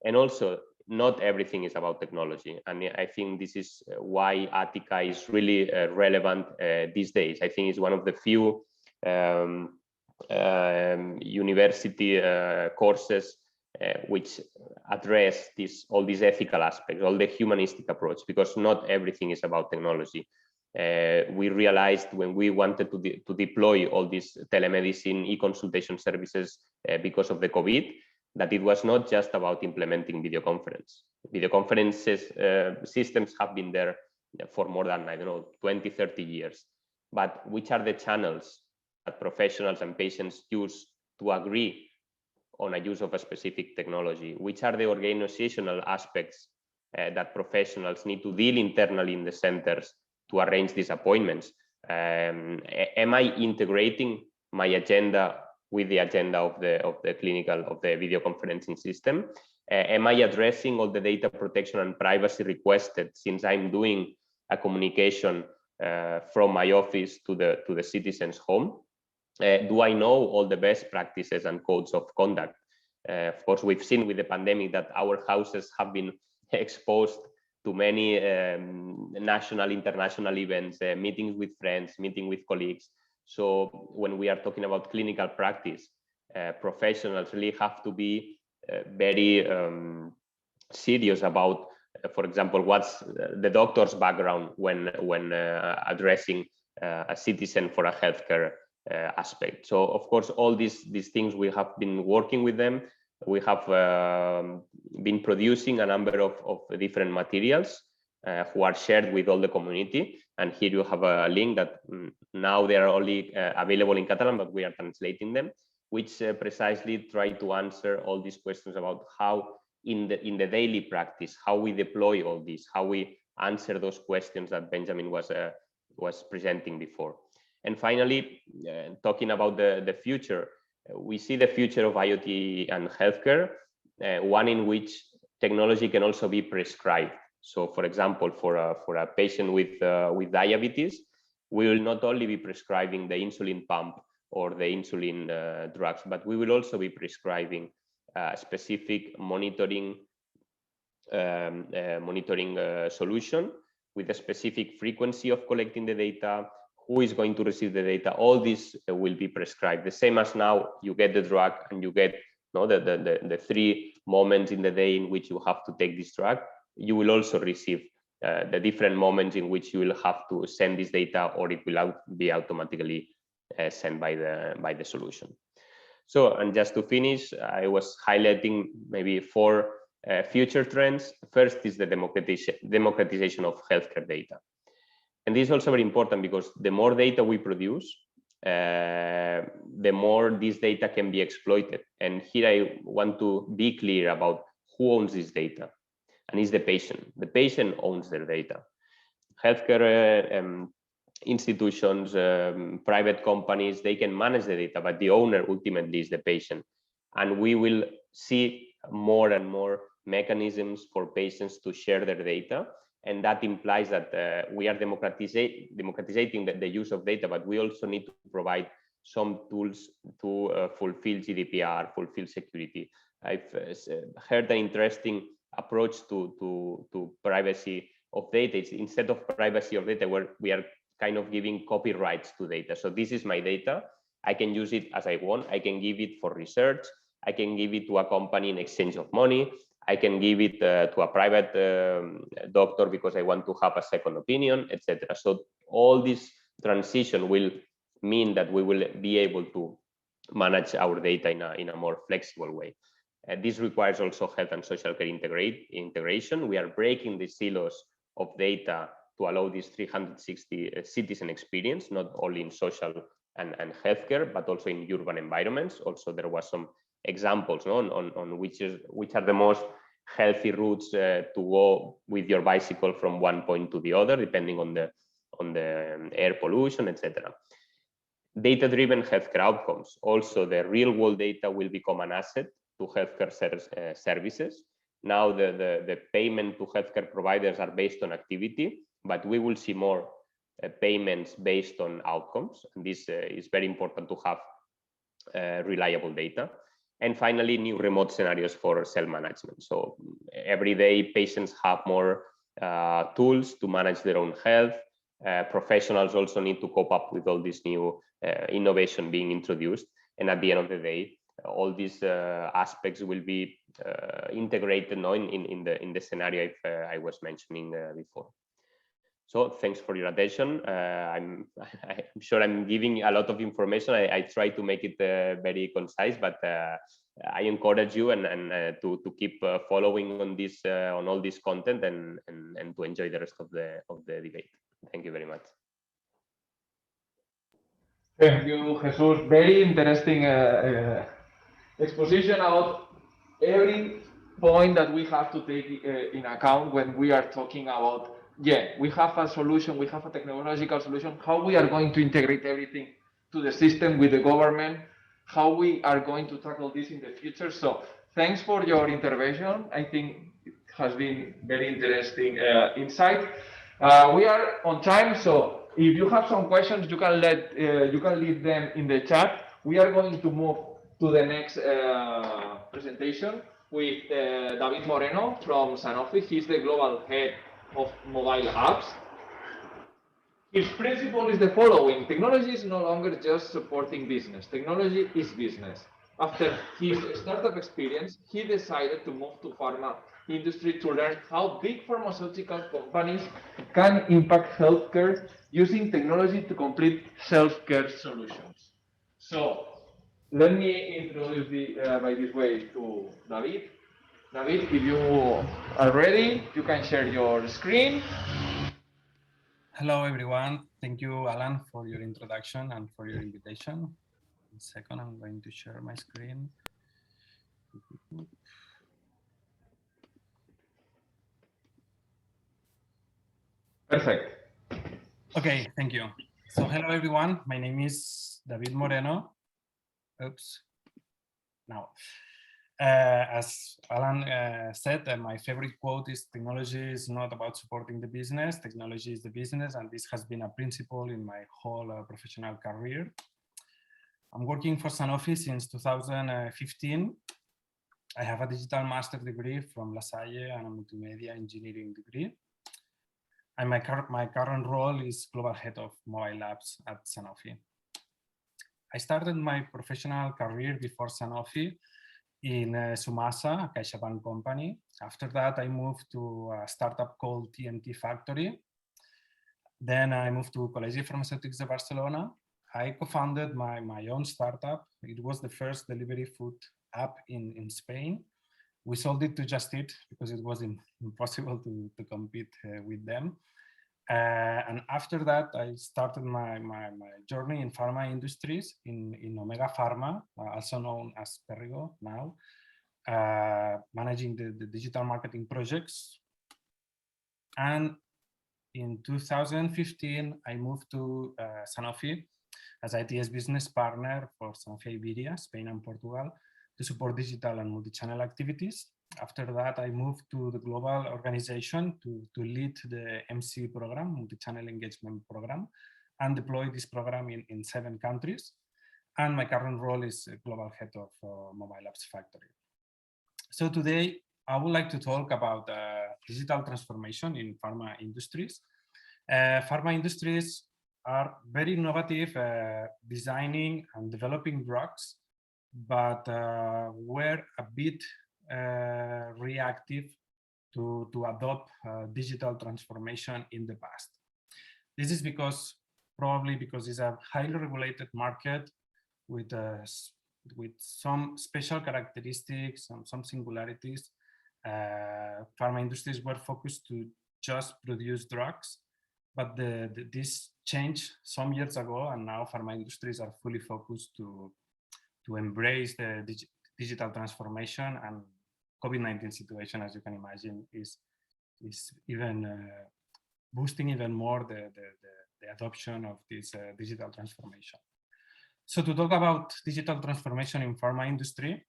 And also, not everything is about technology. And I think this is why ATHIKA is really relevant these days. I think it's one of the few university courses which address all these ethical aspects, all the humanistic approach, because not everything is about technology. We realized when we wanted to deploy all these telemedicine e-consultation services because of the COVID, that it was not just about implementing video conference. Video conferences systems have been there for more than, I don't know, 20, 30 years. But which are the channels that professionals and patients use to agree on a use of a specific technology? Which are the organizational aspects that professionals need to deal internally in the centers to arrange these appointments? Am I integrating my agenda with the agenda of the video conferencing system? Am I addressing all the data protection and privacy requested, since I'm doing a communication from my office to the citizen's home? Do I know all the best practices and codes of conduct? Of course, we've seen with the pandemic that our houses have been exposed to many national, international events, meetings with friends, meeting with colleagues. So when we are talking about clinical practice, professionals really have to be very serious about, for example, what's the doctor's background when addressing a citizen for a healthcare aspect. So of course, all these things we have been working with them. We have been producing a number of different materials who are shared with all the community. And here you have a link that now they are only available in Catalan, but we are translating them, which precisely try to answer all these questions about how in the daily practice, how we deploy all this, how we answer those questions that Benjamin was presenting before. And finally, talking about the future, we see the future of IoT and healthcare, one in which technology can also be prescribed. So, for example, for a patient with diabetes, we will not only be prescribing the insulin pump or the insulin drugs, but we will also be prescribing specific monitoring solution with a specific frequency of collecting the data, who is going to receive the data. All this will be prescribed. The same as now, you get the drug and you get the 3 moments in the day in which you have to take this drug. You will also receive the different moments in which you will have to send this data, or it will be automatically sent by the solution. So, and just to finish, I was highlighting maybe 4 future trends. First is the democratization of healthcare data. And this is also very important because the more data we produce, the more this data can be exploited. And here I want to be clear about who owns this data, and it's the patient. The patient owns their data. Healthcare institutions, private companies, they can manage the data, but the owner ultimately is the patient. And we will see more and more mechanisms for patients to share their data. And that implies that we are democratizing the use of data, but we also need to provide some tools to fulfill GDPR, fulfill security. I've heard an interesting approach to privacy of data. It's instead of privacy of data, where we are kind of giving copyrights to data. So this is my data. I can use it as I want. I can give it for research. I can give it to a company in exchange of money. I can give it to a private doctor because I want to have a second opinion, etc. So all this transition will mean that we will be able to manage our data in a more flexible way. This requires also health and social care integration. We are breaking the silos of data to allow this 360 citizen experience, not only in social and healthcare, but also in urban environments. Also, there was some examples on which are the most healthy routes to go with your bicycle from one point to the other, depending on the air pollution, etc. Data-driven healthcare outcomes. Also, the real-world data will become an asset to healthcare services. Now, the payment to healthcare providers are based on activity, but we will see more payments based on outcomes. And this is very important to have reliable data. And finally, new remote scenarios for self-management. So every day, patients have more tools to manage their own health. Professionals also need to cope up with all this new innovation being introduced. And at the end of the day, all these aspects will be integrated in the scenario I was mentioning before. So thanks for your attention. I'm sure I'm giving a lot of information. I try to make it very concise, but I encourage you and to keep following on all this content and to enjoy the rest of the debate. Thank you very much. Thank you, Jesus. Very interesting exposition about every point that we have to take in account when we are talking about, we have a solution, we have a technological solution, how we are going to integrate everything to the system with the government, how we are going to tackle this in the future. So thanks for your intervention. I think it has been very interesting insight. We are on time, so if you have some questions, you can leave them in the chat. We are going to move to the next presentation with David Moreno from Sanofi. He's the global head of mobile apps. His principle is the following: technology is no longer just supporting business. Technology is business. After his startup experience, he decided to move to pharma industry to learn how big pharmaceutical companies can impact healthcare using technology to complete self-care solutions. So let me introduce by this way to David. David, if you are ready, you can share your screen. Hello, everyone. Thank you, Alan, for your introduction and for your invitation. In a second, I'm going to share my screen. Perfect. Okay, thank you. So hello, everyone. My name is David Moreno. Oops. Now, as Alan said, my favorite quote is, technology is not about supporting the business, technology is the business, and this has been a principle in my whole professional career. I'm working for Sanofi since 2015. I have a digital master degree from Salle and a multimedia engineering degree. And my current role is global head of mobile apps at Sanofi. I started my professional career before Sanofi in Sumasa, a CaixaBank company. After that, I moved to a startup called TNT Factory. Then I moved to Col·legi Farmacèutics de Barcelona. I co-founded my own startup. It was the first delivery food app in Spain. We sold it to Just Eat because it was impossible to compete with them. And after that, I started my journey in pharma industries in Omega Pharma, also known as Perrigo now, managing the digital marketing projects. And in 2015, I moved to Sanofi as ITS business partner for Sanofi Iberia, Spain and Portugal, to support digital and multi-channel activities. After that, I moved to the global organization to lead the MC program, multi-channel engagement program, and deploy this program in 7 countries. And my current role is global head of mobile apps factory. So today, I would like to talk about digital transformation in pharma industries. Pharma industries are very innovative, designing and developing drugs, but were a bit reactive to adopt digital transformation in the past. This is probably because it's a highly regulated market with some special characteristics and some singularities. Pharma industries were focused to just produce drugs, but this changed some years ago, and now pharma industries are fully focused to embrace the digital transformation, and COVID-19 situation, as you can imagine, is even boosting even more the adoption of this digital transformation. So to talk about digital transformation in pharma industry,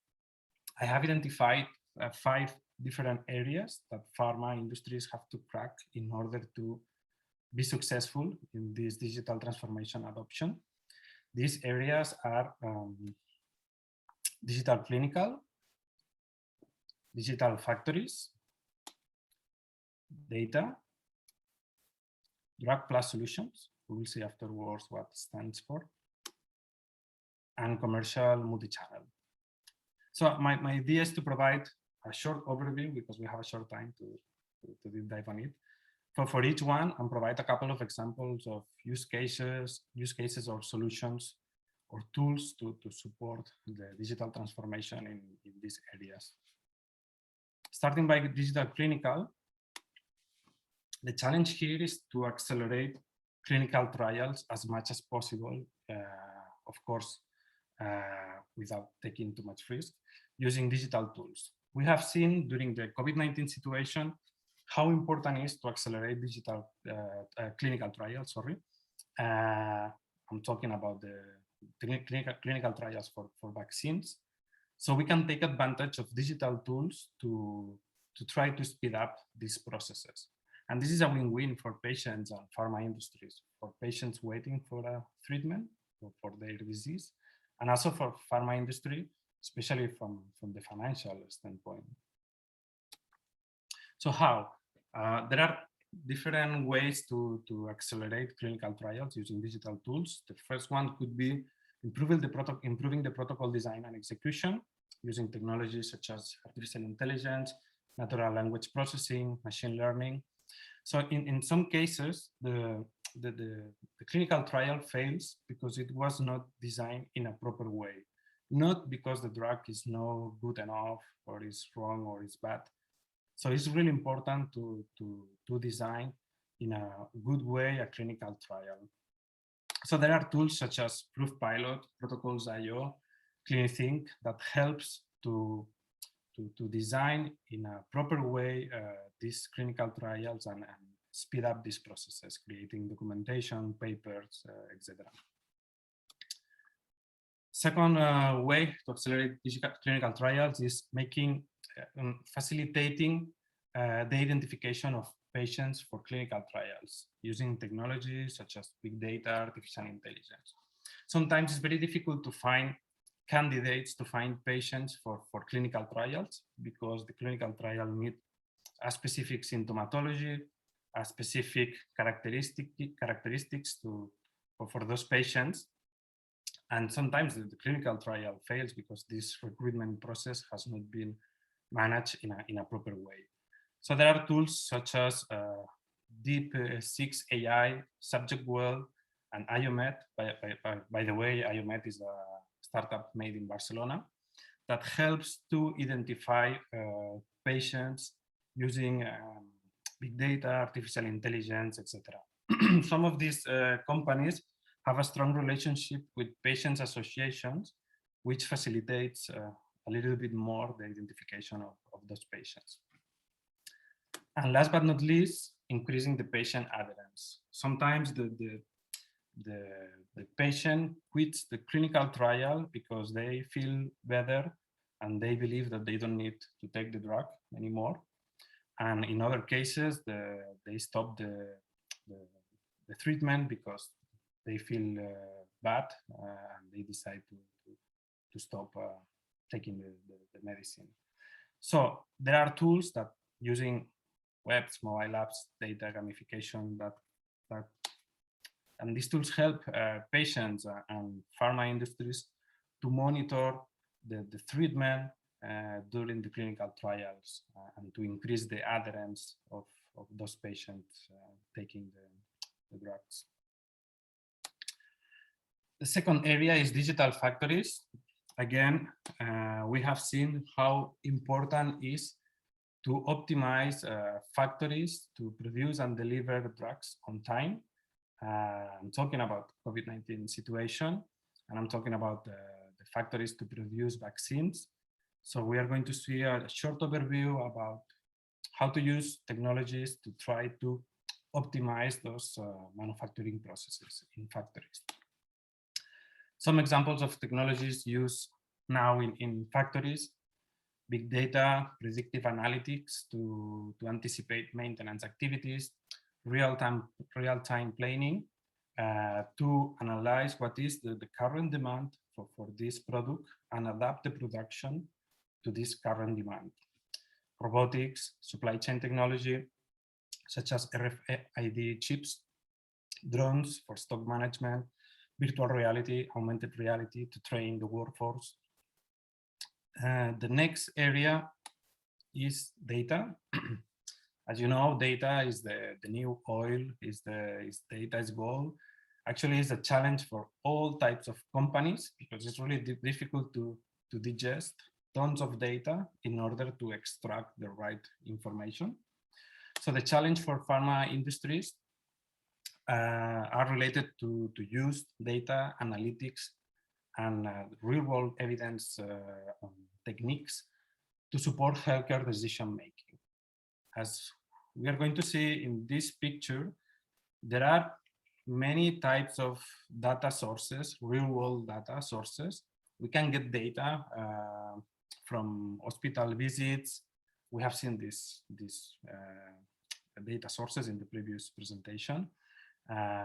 I have identified 5 different areas that pharma industries have to crack in order to be successful in this digital transformation adoption. These areas are digital clinical, digital factories, data, drug plus solutions, we will see afterwards what it stands for, and commercial multi-channel. So my idea is to provide a short overview because we have a short time to deep dive on it. For each one, and provide a couple of examples of use cases or solutions or tools to support the digital transformation in these areas. Starting by digital clinical, the challenge here is to accelerate clinical trials as much as possible, of course, without taking too much risk, using digital tools. We have seen during the COVID-19 situation how important it is to accelerate digital clinical trials, I'm talking about the clinical trials for vaccines. So we can take advantage of digital tools to try to speed up these processes. And this is a win-win for patients and pharma industries, for patients waiting for a treatment for their disease, and also for pharma industry, especially from the financial standpoint. So how? There are different ways to accelerate clinical trials using digital tools. The first one could be improving the protocol design and execution using technologies such as artificial intelligence, natural language processing, machine learning. So in some cases, the clinical trial fails because it was not designed in a proper way, not because the drug is not good enough or is wrong or is bad. So it's really important to design in a good way a clinical trial. So there are tools such as ProofPilot, Protocols.io, CliniThink that helps to design in a proper way these clinical trials and speed up these processes, creating documentation, papers, etc. Second way to accelerate clinical trials is facilitating the identification of patients for clinical trials using technologies such as big data, artificial intelligence. Sometimes it's very difficult to find candidates, to find patients for clinical trials because the clinical trial need a specific symptomatology, a specific characteristics for those patients. And sometimes the clinical trial fails because this recruitment process has not been managed in a proper way. So there are tools such as Deep6 AI, SubjectWell, and IoMed. By the way, IoMed is a startup made in Barcelona that helps to identify patients using big data, artificial intelligence, etc. Some of these companies have a strong relationship with patients associations, which facilitates a little bit more the identification of those patients. And last but not least, increasing the patient adherence. Sometimes the patient quits the clinical trial because they feel better and they believe that they don't need to take the drug anymore. And in other cases, they stop the treatment because they feel bad and they decide to stop taking the medicine. So there are tools that using webs, mobile apps, data gamification and these tools help patients and pharma industries to monitor the treatment during the clinical trials and to increase the adherence of those patients taking the drugs. The second area is digital factories. Again, we have seen how important it is to optimize factories to produce and deliver drugs on time. I'm talking about COVID-19 situation, and I'm talking about the factories to produce vaccines. So we are going to see a short overview about how to use technologies to try to optimize those manufacturing processes in factories. Some examples of technologies used now in factories: big data, predictive analytics to anticipate maintenance activities, real-time planning to analyze what is the current demand for this product and adapt the production to this current demand. Robotics, supply chain technology, such as RFID chips, drones for stock management, virtual reality, augmented reality to train the workforce. The next area is data. As you know, data is the new oil, data is gold. Actually, it's a challenge for all types of companies because it's really difficult to digest tons of data in order to extract the right information. So the challenge for pharma industries are related to use data analytics and real-world evidence techniques to support healthcare decision making. As we are going to see in this picture, there are many types of data sources, real-world data sources. We can get data from hospital visits. We have seen these data sources in the previous presentation,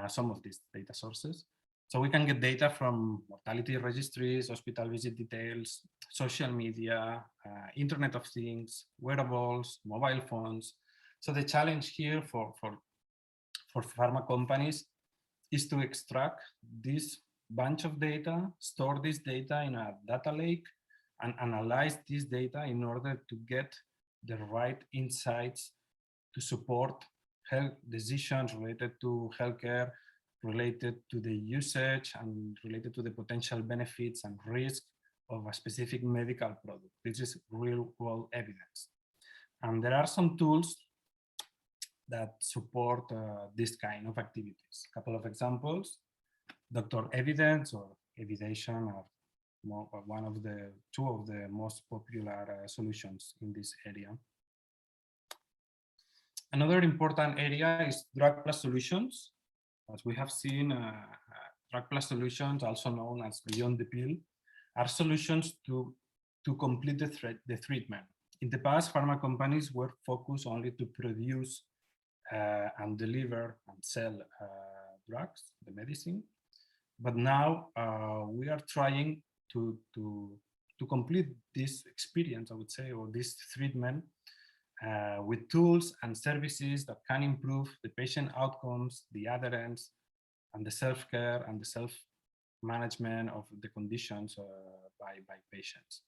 some of these data sources. So we can get data from mortality registries, hospital visit details, social media, Internet of Things, wearables, mobile phones. So the challenge here for pharma companies is to extract this bunch of data, store this data in a data lake, and analyze this data in order to get the right insights to support health decisions related to healthcare, related to the usage and related to the potential benefits and risks of a specific medical product. This is real world evidence. And there are some tools that support this kind of activities. A couple of examples: Dr. Evidence or Evidation are two of the most popular solutions in this area. Another important area is drug plus solutions. As we have seen, drug plus solutions, also known as beyond the pill, are solutions to complete the treatment. In the past, pharma companies were focused only to produce and deliver and sell drugs, the medicine. But now we are trying to complete this experience, I would say, or this treatment with tools and services that can improve the patient outcomes, the adherence, and the self-care and the self-management of the conditions by patients.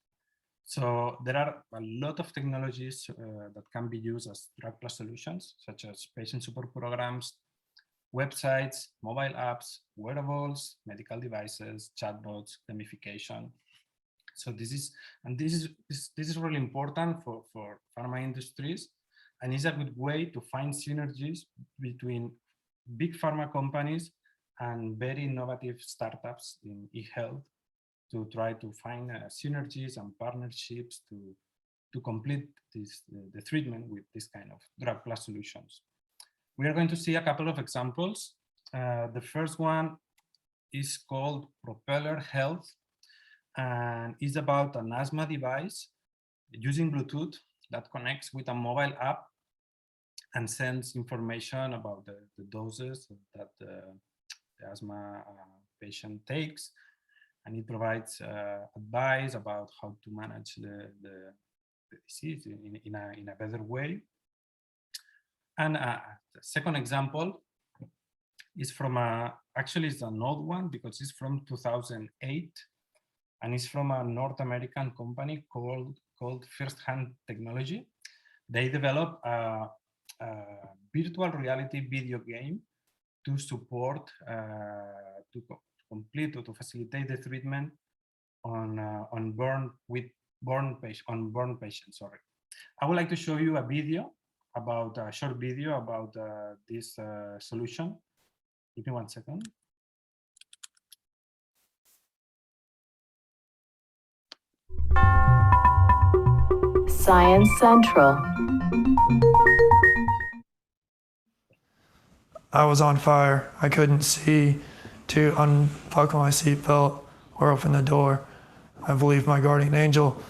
So there are a lot of technologies that can be used as drug plus solutions, such as patient support programs, websites, mobile apps, wearables, medical devices, chatbots, gamification. So this is really important for pharma industries, and is a good way to find synergies between big pharma companies and very innovative startups in eHealth to try to find synergies and partnerships to complete the treatment with this kind of drug plus solutions. We are going to see a couple of examples. The first one is called Propeller Health, and is about an asthma device using Bluetooth that connects with a mobile app and sends information about the doses that the asthma patient takes, and it provides advice about how to manage the disease in a better way. And the second example is from actually it's an old one because it's from 2008, and it's from a North American company called First Hand Technology. They developed a virtual reality video game to support, to complete or to facilitate the treatment on burn patients. Sorry, I would like to show you a short video about this solution. Give me 1 second. Science Central. I was on fire. I couldn't see to unbuckle my seatbelt or open the door. I believe my guardian angel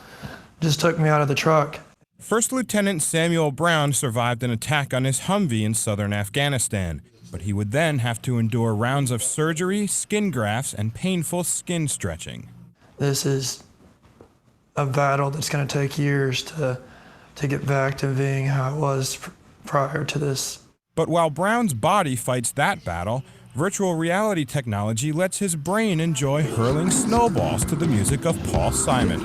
just took me out of the truck. First Lieutenant Samuel Brown survived an attack on his Humvee in southern Afghanistan, but he would then have to endure rounds of surgery, skin grafts, and painful skin stretching. This is a battle that's going to take years to get back to being how it was prior to this. But while Brown's body fights that battle, virtual reality technology lets his brain enjoy hurling snowballs to the music of Paul Simon.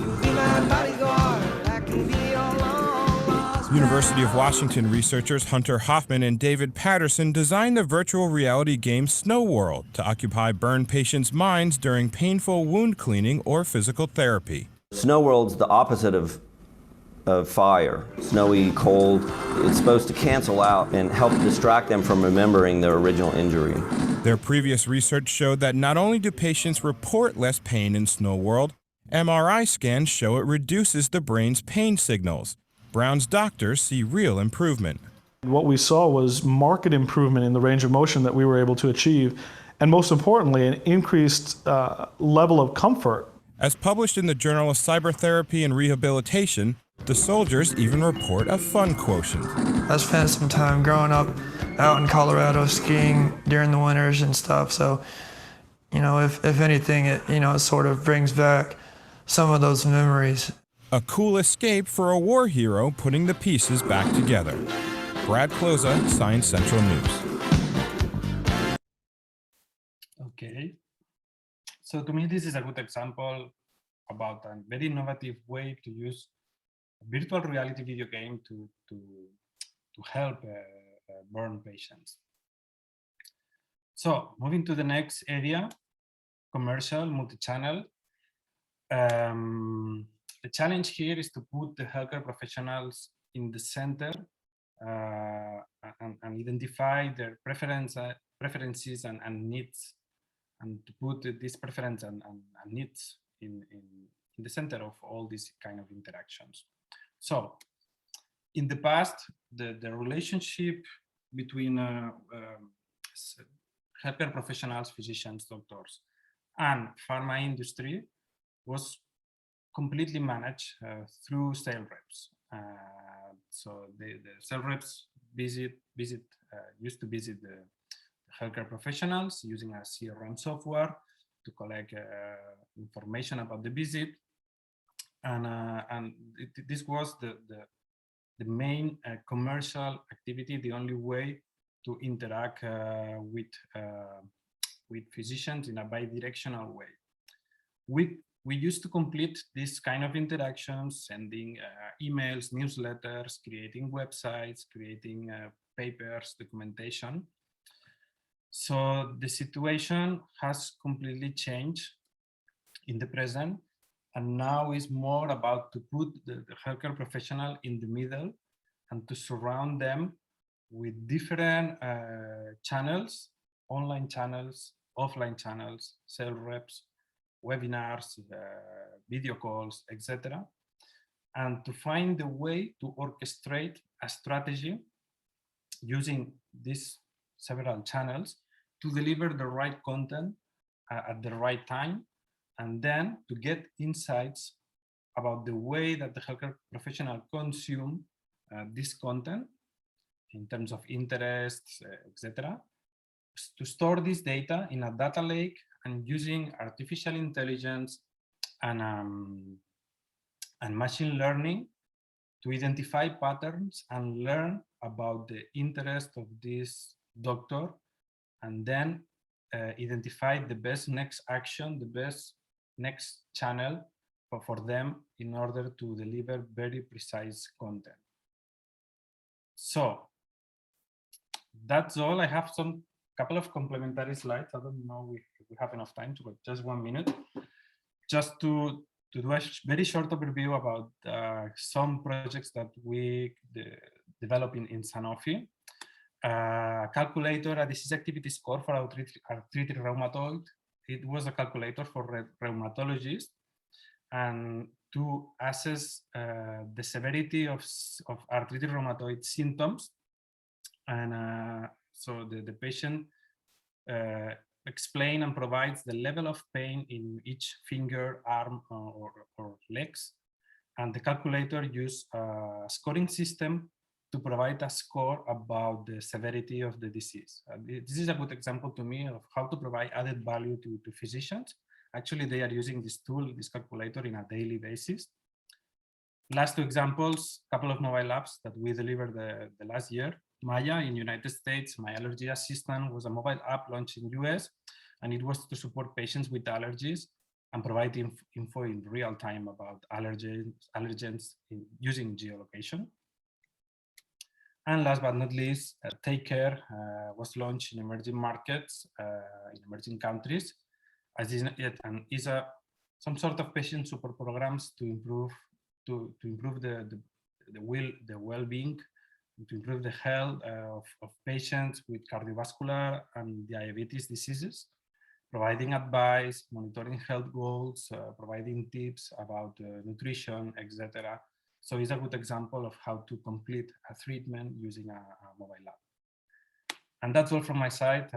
University of Washington researchers Hunter Hoffman and David Patterson designed the virtual reality game Snow World to occupy burn patients' minds during painful wound cleaning or physical therapy. Snow World's the opposite of fire. Snowy, cold. It's supposed to cancel out and help distract them from remembering their original injury. Their previous research showed that not only do patients report less pain in Snow World, MRI scans show it reduces the brain's pain signals. Brown's doctors see real improvement. What we saw was marked improvement in the range of motion that we were able to achieve, and most importantly, an increased level of comfort. As published in the Journal of Cybertherapy and Rehabilitation, the soldiers even report a fun quotient. I spent some time growing up out in Colorado skiing during the winters and stuff, so, you know, if anything, it sort of brings back some of those memories. A cool escape for a war hero putting the pieces back together. Brad Closa, Science Central News. Okay. So to me, this is a good example about a very innovative way to use a virtual reality video game to help burn patients. So moving to the next area, commercial, multi-channel. The challenge here is to put the healthcare professionals in the center and identify their preferences and needs, and to put these preferences and needs in the center of all these kind of interactions. So in the past, the relationship between healthcare professionals, physicians, doctors, and pharma industry was completely managed through sales reps. So the sales reps used to visit the healthcare professionals using a CRM software to collect information about the visit, and this was the main commercial activity, the only way to interact with physicians in a bi-directional way. We used to complete this kind of interactions, sending emails, newsletters, creating websites, creating papers, documentation. So the situation has completely changed in the present, and now is more about to put the healthcare professional in the middle and to surround them with different channels, online channels, offline channels, sales reps, webinars, video calls, etc. And to find a way to orchestrate a strategy using these several channels to deliver the right content at the right time, and then to get insights about the way that the healthcare professional consume this content in terms of interests, etc. To store this data in a data lake and using artificial intelligence and machine learning to identify patterns and learn about the interest of this doctor, and then identify the best next action, the best next channel for them in order to deliver very precise content. So that's all. I have some couple of complementary slides. I don't know if we have enough time to go, just 1 minute, just to do a very short overview about some projects that we develop in Sanofi. Calculator, a disease activity score for arthritic rheumatoid. It was a calculator for rheumatologists, and to assess the severity of arthritic rheumatoid symptoms. And so the patient explains and provides the level of pain in each finger, arm, or legs. And the calculator uses a scoring system to provide a score about the severity of the disease. This is a good example to me of how to provide added value to physicians. Actually, they are using this tool, this calculator, in a daily basis. Last two examples, a couple of mobile apps that we delivered the last year. Maya in United States, My Allergy Assistant, was a mobile app launched in US, and it was to support patients with allergies and provide info in real time about allergens using geolocation. And last but not least, Take Care was launched in emerging markets, in emerging countries, as is some sort of patient support programs to improve the well-being, to improve the health of patients with cardiovascular and diabetes diseases, providing advice, monitoring health goals, providing tips about nutrition, etc. So it's a good example of how to complete a treatment using a mobile app. And that's all from my side.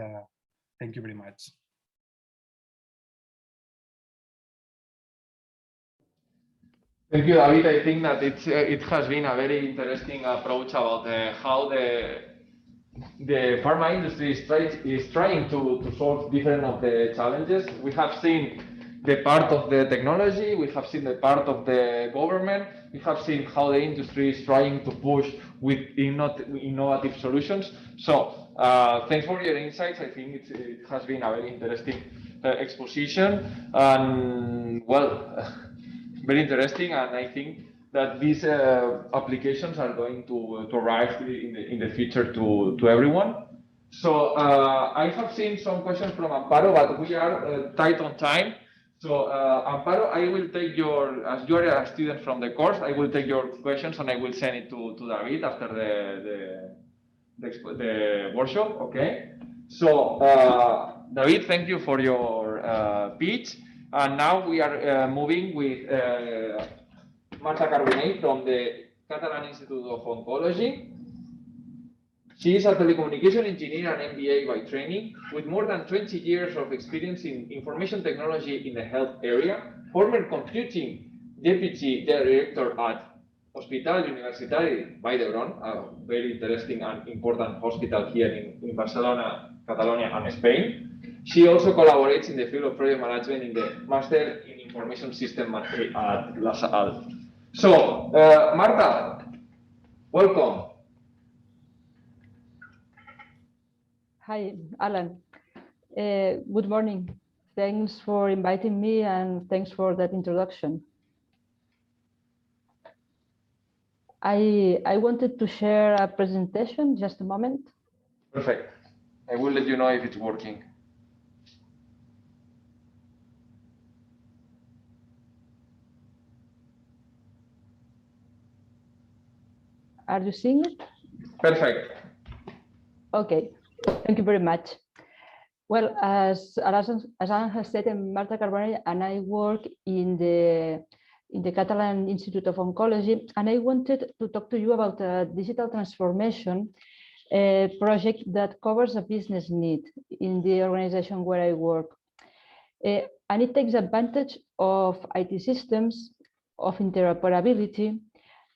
Thank you very much. Thank you, David. I think that it has been a very interesting approach about how the pharma industry is trying to solve different of the challenges. We have seen the part of the technology, we have seen the part of the government, we have seen how the industry is trying to push with innovative solutions. So thanks for your insights. I think it has been a very interesting exposition, and well, very interesting, and I think that these applications are going to arrive in the future to everyone. So I have seen some questions from Amparo, but we are tight on time. So Amparo, I will take as you are a student from the course, I will take your questions and I will send it to David after the workshop, okay? So David, thank you for your pitch. And now we are moving with Marta Carbonell from the Catalan Institute of Oncology. She is a telecommunication engineer and MBA by training, with more than 20 years of experience in information technology in the health area, former computing deputy director at Hospital Universitari Vall d'Hebron, a very interesting and important hospital here in Barcelona, Catalonia, and Spain. She also collaborates in the field of project management in the Master in Information System at La Salle. So, Marta, welcome. Hi, Alan. Good morning. Thanks for inviting me and thanks for that introduction. I wanted to share a presentation, just a moment. Perfect. I will let you know if it's working. Are you seeing it? Perfect. Okay, thank you very much. Well, as Alan has said, I'm Marta Carbonell, and I work in the Catalan Institute of Oncology, and I wanted to talk to you about a digital transformation project that covers a business need in the organization where I work. And it takes advantage of IT systems, of interoperability,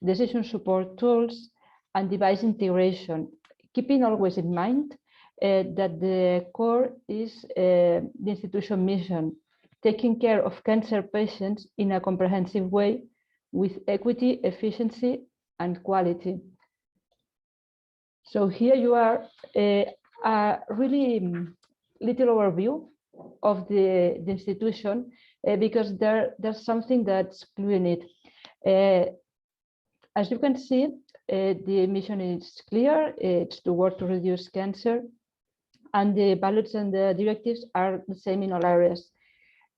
decision support tools, and device integration, keeping always in mind that the core is the institution mission, taking care of cancer patients in a comprehensive way with equity, efficiency, and quality. So here you are, a really little overview of the institution, because there's something that's clear in it. As you can see, the mission is clear. It's to work to reduce cancer, and the values and the directives are the same in all areas.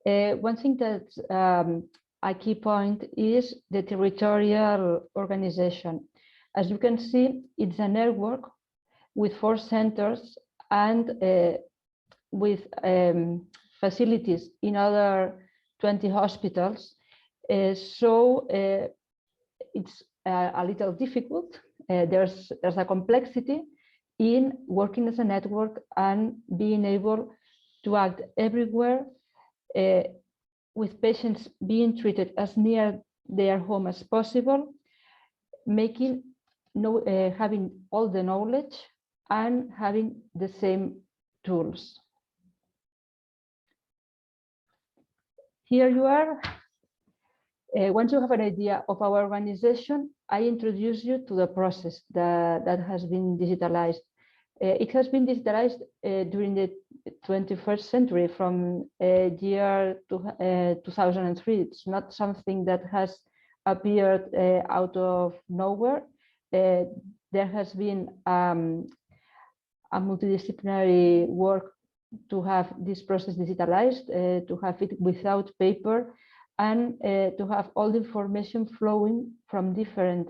One thing that's a key point is the territorial organization. As you can see, it's a network with 4 centers and with facilities in other 20 hospitals. So it's a little difficult. There's a complexity in working as a network and being able to act everywhere, with patients being treated as near their home as possible, having all the knowledge and having the same tools. Here you are. Once you have an idea of our organization, I introduce you to the process that has been digitalized. It has been digitalized during the 21st century, from year 2003. It's not something that has appeared out of nowhere. there has been a multidisciplinary work to have this process digitalized, to have it without paper, and to have all the information flowing from different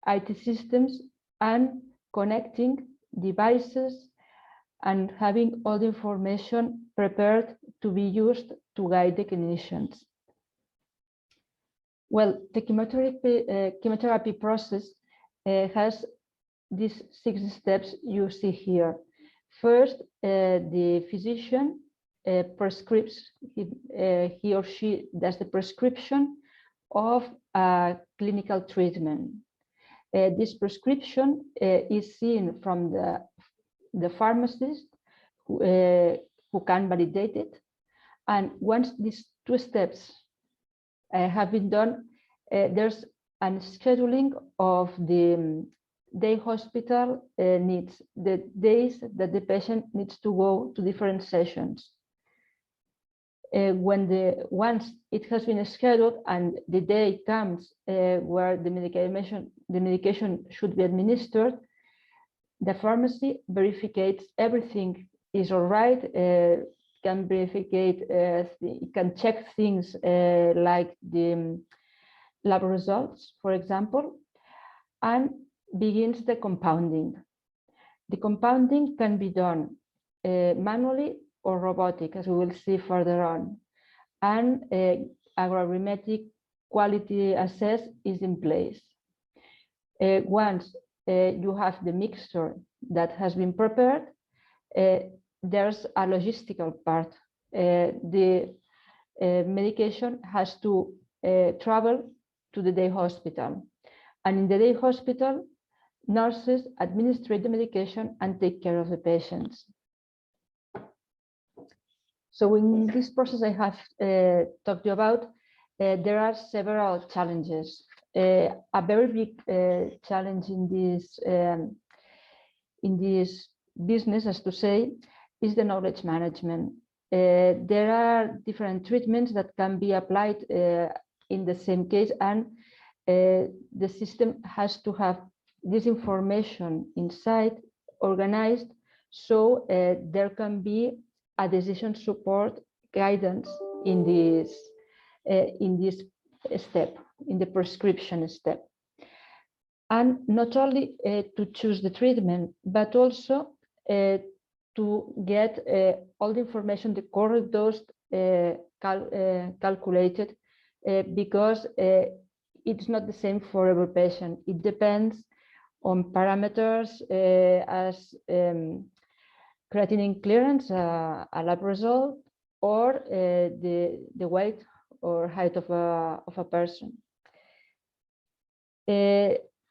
IT systems and connecting devices and having all the information prepared to be used to guide the clinicians. Well, the chemotherapy process has these 6 steps you see here. First, the physician prescribes, he or she does the prescription of a clinical treatment. This prescription is seen from the pharmacist who can validate it. And once these 2 steps have been done, there's a scheduling of the day hospital needs, the days that the patient needs to go to different sessions. Once it has been scheduled and the day comes where the medication should be administered, the pharmacy verifies everything is all right, can can check things like the lab results, for example, and begins the compounding. The compounding can be done manually or robotic, as we will see further on, and agroarithmetic quality assess is in place. Once you have the mixture that has been prepared, there's a logistical part. The medication has to travel to the day hospital, and in the day hospital, nurses administrate the medication and take care of the patients. So in this process I have talked to you about, there are several challenges. A very big challenge in this business, as to say, is the knowledge management. There are different treatments that can be applied in the same case, and the system has to have this information inside, organized, so there can be a decision support guidance in this step, in the prescription step. And not only to choose the treatment, but also to get all the information, the correct dose calculated, because it's not the same for every patient. It depends on parameters as creatinine clearance, a lab result, or the weight or height of a person.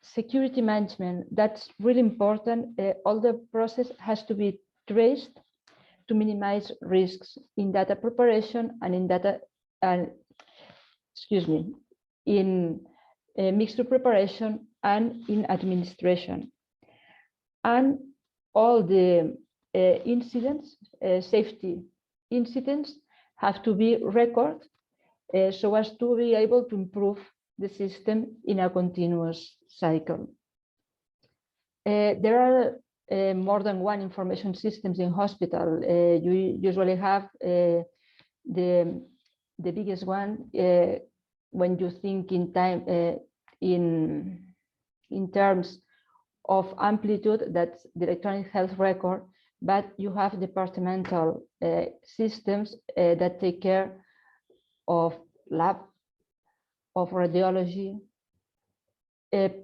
Security management, that's really important. All the process has to be traced to minimize risks in data preparation and in in mixture preparation and in administration. And all the incidents, safety incidents, have to be recorded so as to be able to improve the system in a continuous cycle. There are more than one information systems in hospital. You usually have the biggest one when you think in time in terms of amplitude, that's the electronic health record, but you have departmental systems that take care of lab, of radiology,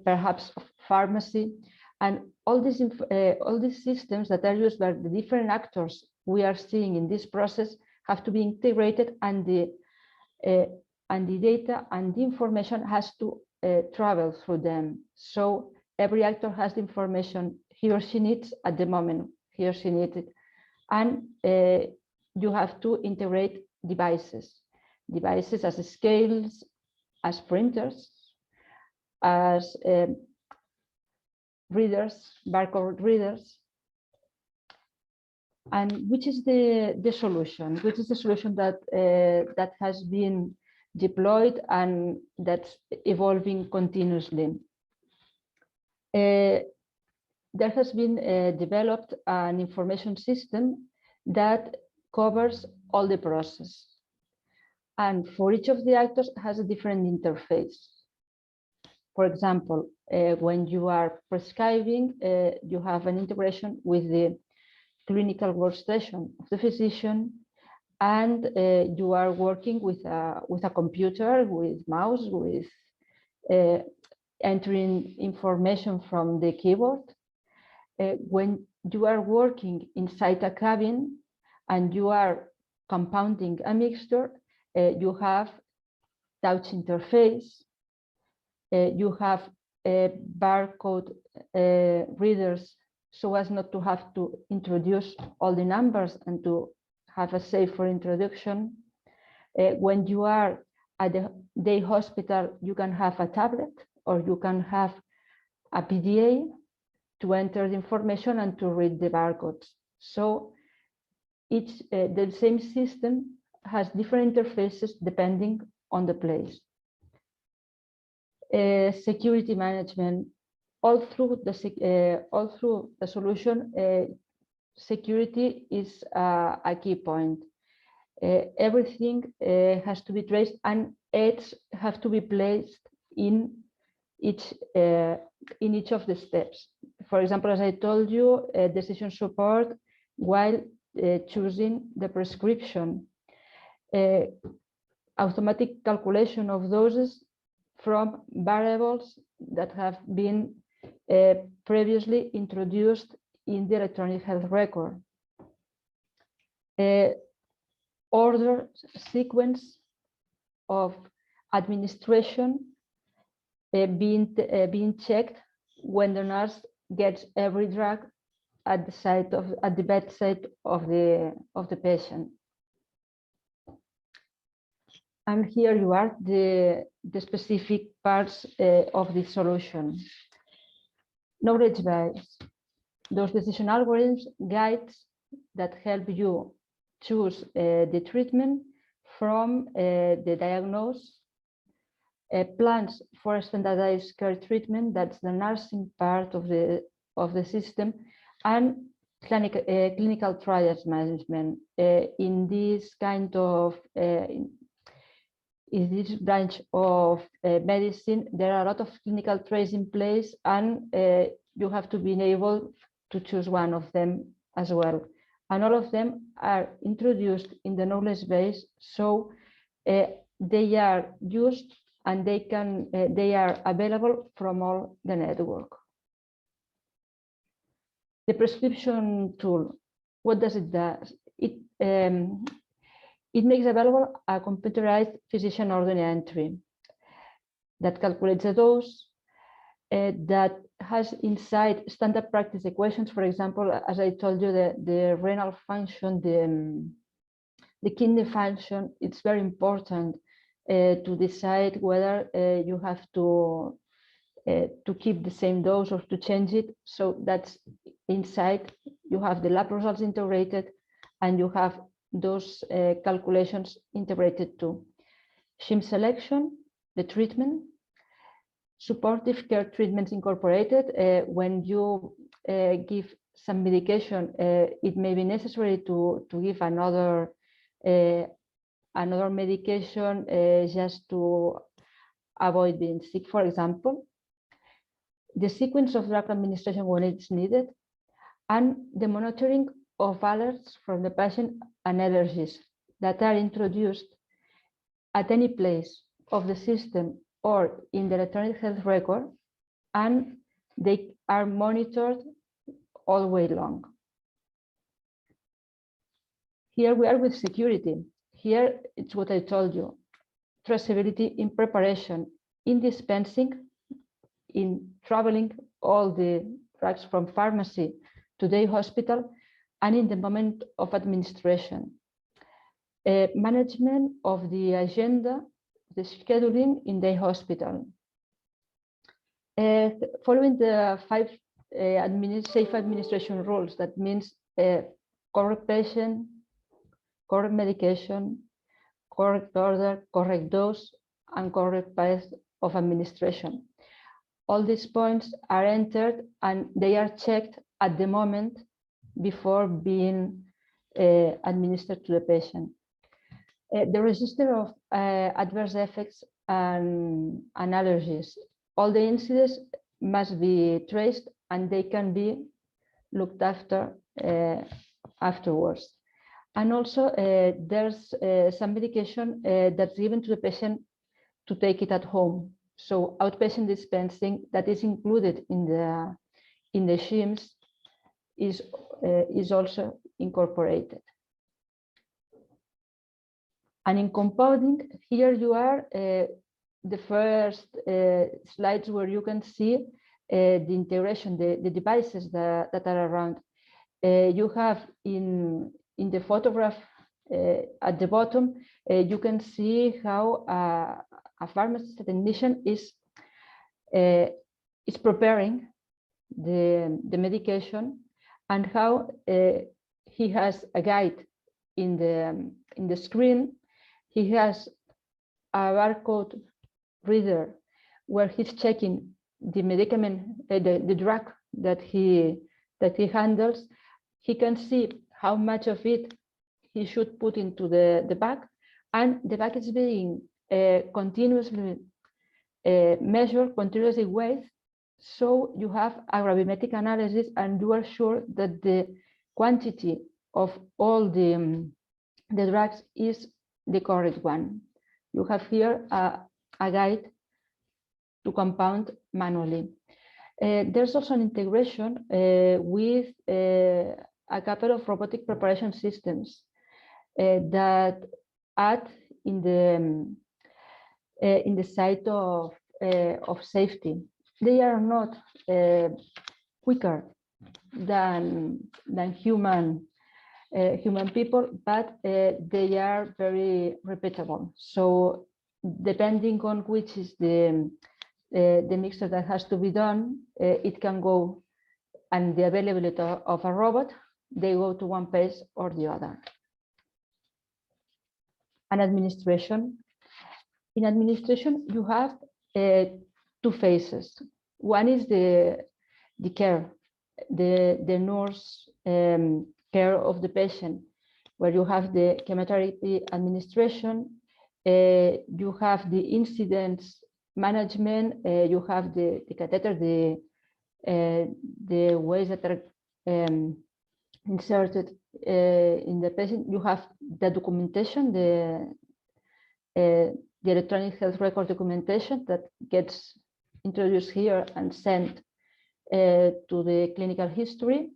perhaps of pharmacy, and all these systems that are used by the different actors we are seeing in this process have to be integrated, and the data and the information has to travel through them. So every actor has the information he or she needs at the moment he or she needs it, and you have to integrate devices as scales, as printers, as readers, barcode readers. And which is the solution? Which is the solution that that has been deployed and that's evolving continuously? there has been developed an information system that covers all the process. And for each of the actors has a different interface. For example, when you are prescribing, you have an integration with the clinical workstation of the physician, and you are working with a computer, with mouse, with entering information from the keyboard. When you are working inside a cabin and you are compounding a mixture, you have touch interface, you have barcode readers, so as not to have to introduce all the numbers and to have a safer introduction. When you are at the day hospital, you can have a tablet or you can have a PDA to enter the information and to read the barcodes. So the same system has different interfaces depending on the place. Security management, all through the solution, security is a key point. Everything has to be traced, and edges have to be placed in each of the steps. For example, as I told you, decision support while choosing the prescription, automatic calculation of doses from variables that have been previously introduced in the electronic health record. Order sequence of administration being checked when the nurse gets every drug at the bedside of the patient. And here you are, the specific parts of the solution. Knowledge base, those decision algorithms, guides that help you choose the treatment from the diagnosis, plans for standardized care treatment, that's the nursing part of the system, and clinical trials management. In this kind of in this branch of medicine, there are a lot of clinical trials in place, and you have to be able to choose one of them as well. And all of them are introduced in the knowledge base, so they are used and they are available from all the network. The prescription tool, what does it do? It makes available a computerized physician order entry that calculates the dose, that has inside standard practice equations. For example, as I told you, the renal function, the kidney function, it's very important to decide whether you have to keep the same dose or to change it. So that's inside, you have the lab results integrated, and you have those calculations integrated too. Shim selection, the treatment, supportive care treatments incorporated. When you give some medication, it may be necessary to give another medication just to avoid being sick, for example. The sequence of drug administration when it's needed, and the monitoring of alerts from the patient and allergies that are introduced at any place of the system or in the electronic health record, and they are monitored all the way long. Here we are with security. Here it's what I told you, traceability in preparation, in dispensing, in traveling all the drugs from pharmacy to the hospital, and in the moment of administration. Management of the agenda, the scheduling in the hospital. Following the 5 safe administration rules, that means correct patient, correct medication, correct order, correct dose, and correct path of administration. all these points are entered and they are checked at the moment before being administered to the patient. The register of adverse effects and allergies. All the incidents must be traced and they can be looked after afterwards. And also there's some medication that's given to the patient to take it at home. So outpatient dispensing that is included in the schemes is also incorporated. And in compounding, here you are the first slides where you can see the integration, the devices that are around. You have in the photograph at the bottom, you can see how a pharmacist technician is preparing the medication, and how he has a guide in the screen. He has a barcode reader where he's checking the medicament, the drug that he handles. He can see how much of it he should put into the bag, and the bag is being continuously measured, continuously weighed. So you have a gravimetric analysis, and you are sure that the quantity of all the drugs is the correct one. You have here a guide to compound manually. There's also an integration with a couple of robotic preparation systems that add in the side of safety. They are not quicker than human people, but they are very repeatable. So depending on which is the mixture that has to be done, it can go, and the availability of a robot, they go to one place or the other. And administration. In administration, you have two phases. One is the care, the nurse care of the patient, where you have the chemotherapy administration, you have the incidents management, you have the catheter, the ways that are inserted in the patient. You have the documentation, the electronic health record documentation that gets introduced here and sent to the clinical history,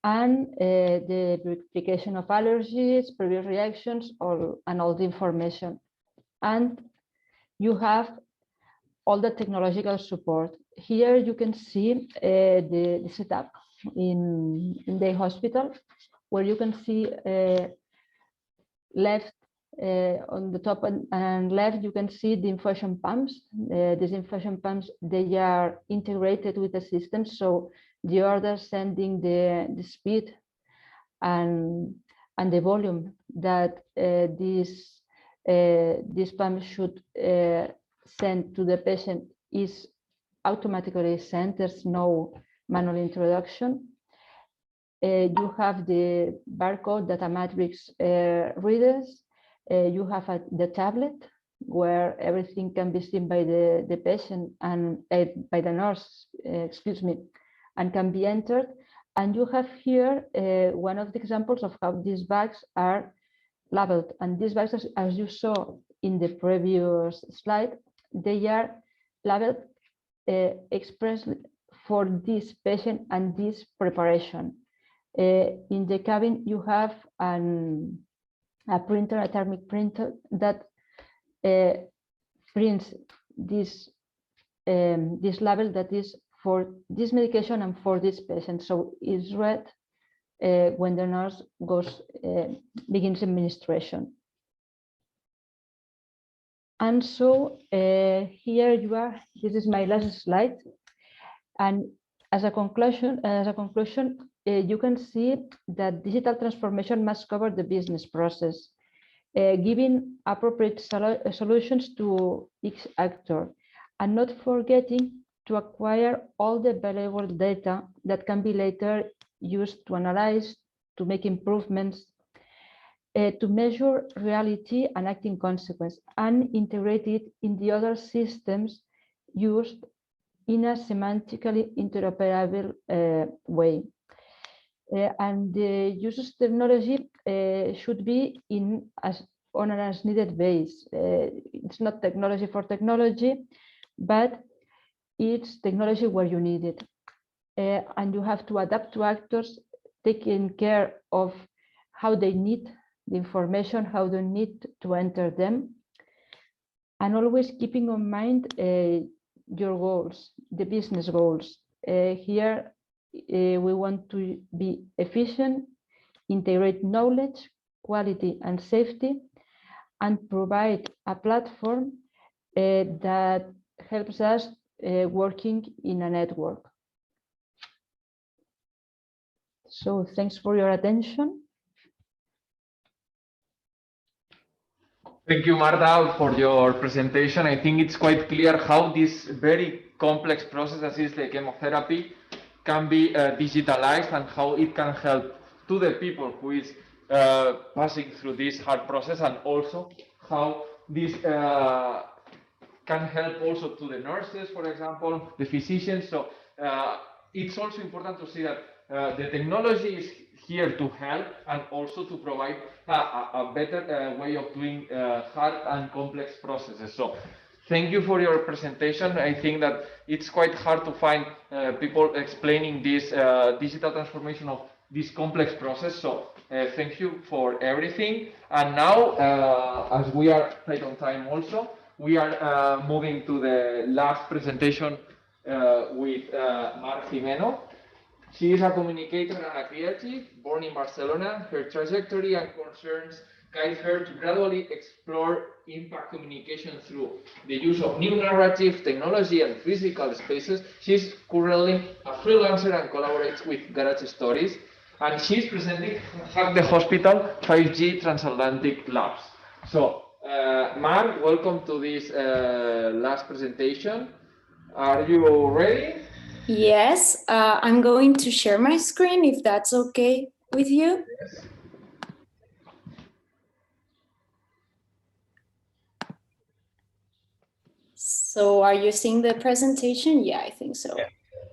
and the verification of allergies, previous reactions, and all the information. And you have all the technological support. Here you can see the setup in the hospital, where you can see left on the top and left, you can see the infusion pumps. These infusion pumps, they are integrated with the system, so the order sending the speed and the volume that this pump should send to the patient is automatically sent. There's no manual introduction. You have the barcode data matrix readers. You have the tablet where everything can be seen by the patient and by the nurse, excuse me, and can be entered. And you have here one of the examples of how these bags are labeled. And these bags, as you saw in the previous slide, they are labeled expressly for this patient and this preparation. In the cabin, you have a printer, a thermic printer, that prints this label that is for this medication and for this patient. So it's read when the nurse begins administration. And so here you are. This is my last slide. And as a conclusion, you can see that digital transformation must cover the business process, giving appropriate solutions to each actor, and not forgetting to acquire all the valuable data that can be later used to analyze, to make improvements, to measure reality and act in consequence, and integrate it in the other systems used in a semantically interoperable way. And the use of technology should be on an as needed base. It's not technology for technology, but it's technology where you need it. And you have to adapt to actors, taking care of how they need the information, how they need to enter them, and always keeping in mind your goals, the business goals. Here, we want to be efficient, integrate knowledge, quality, and safety, and provide a platform that helps us working in a network. So thanks for your attention. Thank you, Marta, for your presentation. I think it's quite clear how this very complex process, as is the chemotherapy, can be digitalized and how it can help to the people who is passing through this hard process, and also how this can help also to the nurses, for example, the physicians. So it's also important to see that the technology is here to help and also to provide a better way of doing hard and complex processes. So thank you for your presentation. I think that it's quite hard to find people explaining this digital transformation of this complex process. So thank you for everything. And now, as we are right on time also, we are moving to the last presentation with Mar Jimeno. She is a communicator and a creative, born in Barcelona. Her trajectory and concerns guide her to gradually explore impact communication through the use of new narrative, technology, and physical spaces. She's currently a freelancer and collaborates with Garage Stories, and she's presenting Hack the Hospital 5G Transatlantic Labs. So, Mar, welcome to this last presentation. Are you ready? Yes, I'm going to share my screen if that's okay with you. Yes. So are you seeing the presentation? Yeah, I think so.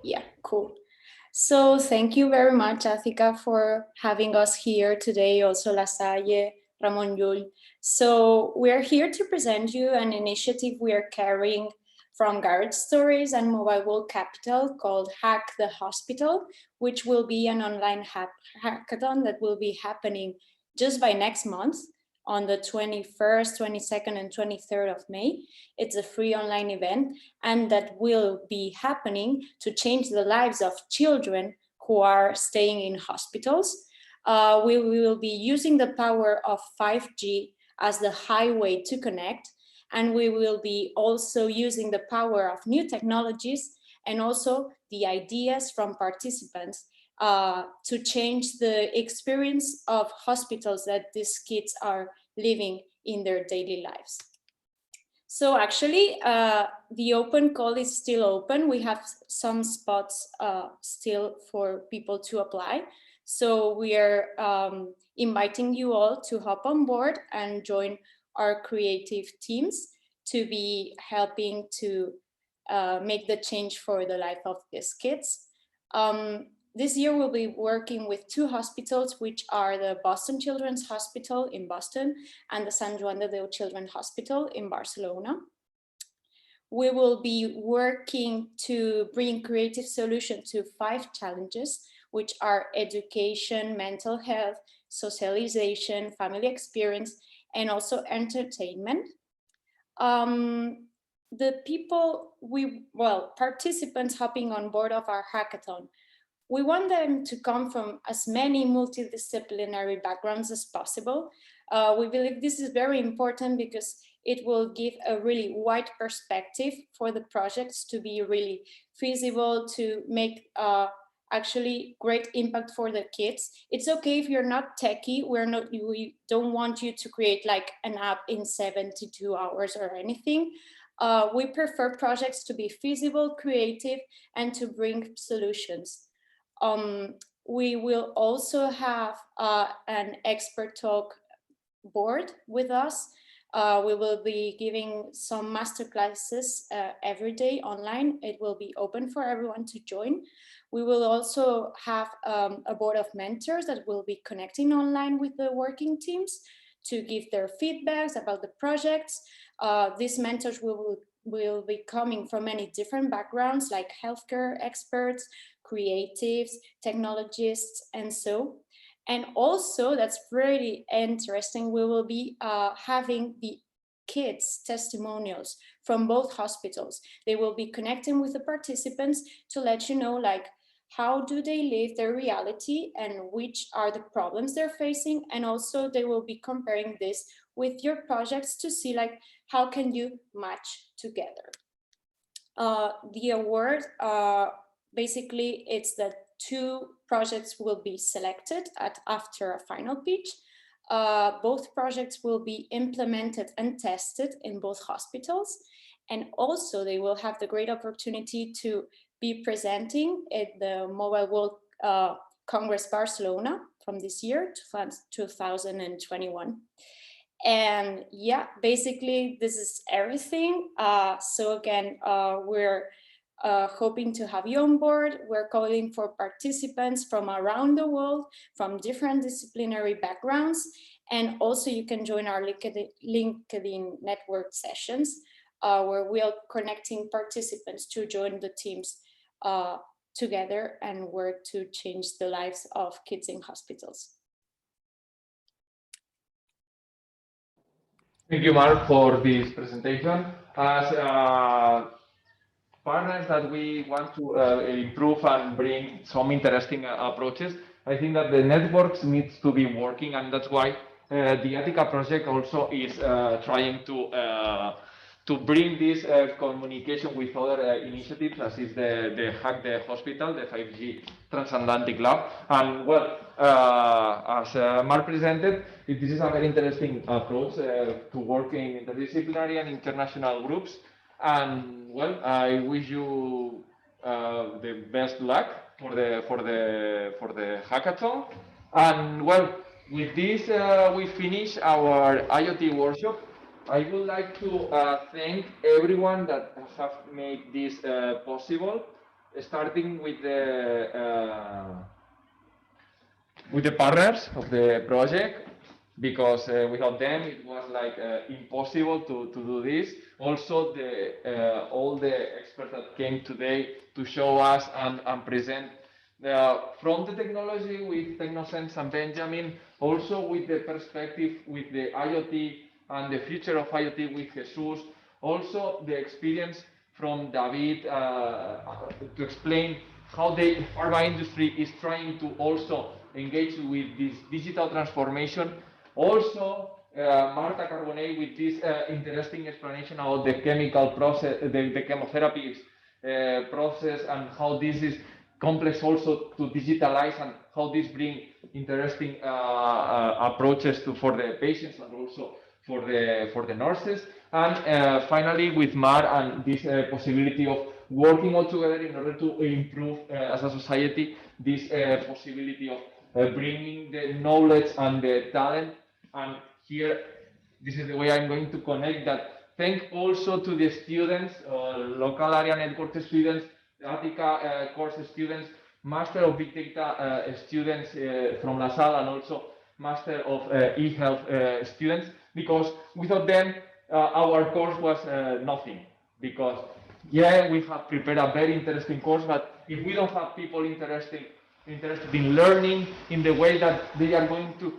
Yeah, cool. So thank you very much, ATHIKA, for having us here today, also La Salle, Ramon Llull. So we're here to present you an initiative we are carrying from Garage Stories and Mobile World Capital called Hack the Hospital, which will be an online hackathon that will be happening just by next month on the 21st, 22nd, and 23rd of May. It's a free online event, and that will be happening to change the lives of children who are staying in hospitals. We will be using the power of 5G as the highway to connect, and we will be also using the power of new technologies and also the ideas from participants to change the experience of hospitals that these kids are living in their daily lives. So actually, the open call is still open. We have some spots still for people to apply. So we are inviting you all to hop on board and join our creative teams to be helping to make the change for the life of these kids. This year we'll be working with 2 hospitals, which are the Boston Children's Hospital in Boston and the San Juan de Déu Children's Hospital in Barcelona. We will be working to bring creative solutions to 5 challenges, which are education, mental health, socialization, family experience, and also entertainment. The people, participants hopping on board of our hackathon, we want them to come from as many multidisciplinary backgrounds as possible. We believe this is very important because it will give a really wide perspective for the projects to be really feasible, to make actually great impact for the kids. It's okay if you're not techie. We don't want you to create like an app in 72 hours or anything. we prefer projects to be feasible, creative, and to bring solutions. We will also have an expert talk board with us. We will be giving some masterclasses every day online. It will be open for everyone to join. We will also have a board of mentors that will be connecting online with the working teams to give their feedbacks about the projects. These mentors will be coming from many different backgrounds, like healthcare experts, creatives, technologists, and so. And also, that's pretty interesting, we will be having the kids' testimonials from both hospitals. They will be connecting with the participants to let you know, like, how do they live their reality and which are the problems they're facing. And also they will be comparing this with your projects to see, like, how can you match together. The award, basically, it's that 2 projects will be selected after a final pitch. Both projects will be implemented and tested in both hospitals. And also they will have the great opportunity to be presenting at the Mobile World Congress Barcelona from this year, 2021. And yeah, basically this is everything. So again, we're hoping to have you on board. We're calling for participants from around the world, from different disciplinary backgrounds. And also you can join our LinkedIn network sessions where we are connecting participants to join the teams together and work to change the lives of kids in hospitals. Thank you, Mark, for this presentation. As partners that we want to improve and bring some interesting approaches, I think that the networks needs to be working, and that's why the ATHIKA project also is trying to bring this communication with other initiatives, as is the Hack the Hospital, the 5G Transatlantic Lab. And well, as Mark presented, this is a very interesting approach to working interdisciplinary and international groups. And well, I wish you the best luck for the hackathon. And well, with this we finish our IoT workshop. I would like to thank everyone that have made this possible, starting with the partners of the project, because without them it was like impossible to do this. Also, all the experts that came today to show us and present from the technology with TechnoSense and Benjamin, also with the perspective with the IoT and the future of IoT with Jesus, also the experience from David to explain how the pharma industry is trying to also engage with this digital transformation. Also, Marta Carbonell with this interesting explanation about the chemical process, the chemotherapy process, and how this is complex also to digitalize, and how this brings interesting approaches for the patients and also for the nurses. And finally, with Mar and this possibility of working all together in order to improve as a society this possibility of bringing the knowledge and the talent. And here, this is the way I'm going to connect that. Thank also to the students, local area network students, ATHIKA course students, Master of Big Data students from La Salle, and also Master of eHealth students, because without them, our course was nothing. Because, yeah, we have prepared a very interesting course, but if we don't have people interested in learning in the way that they are going to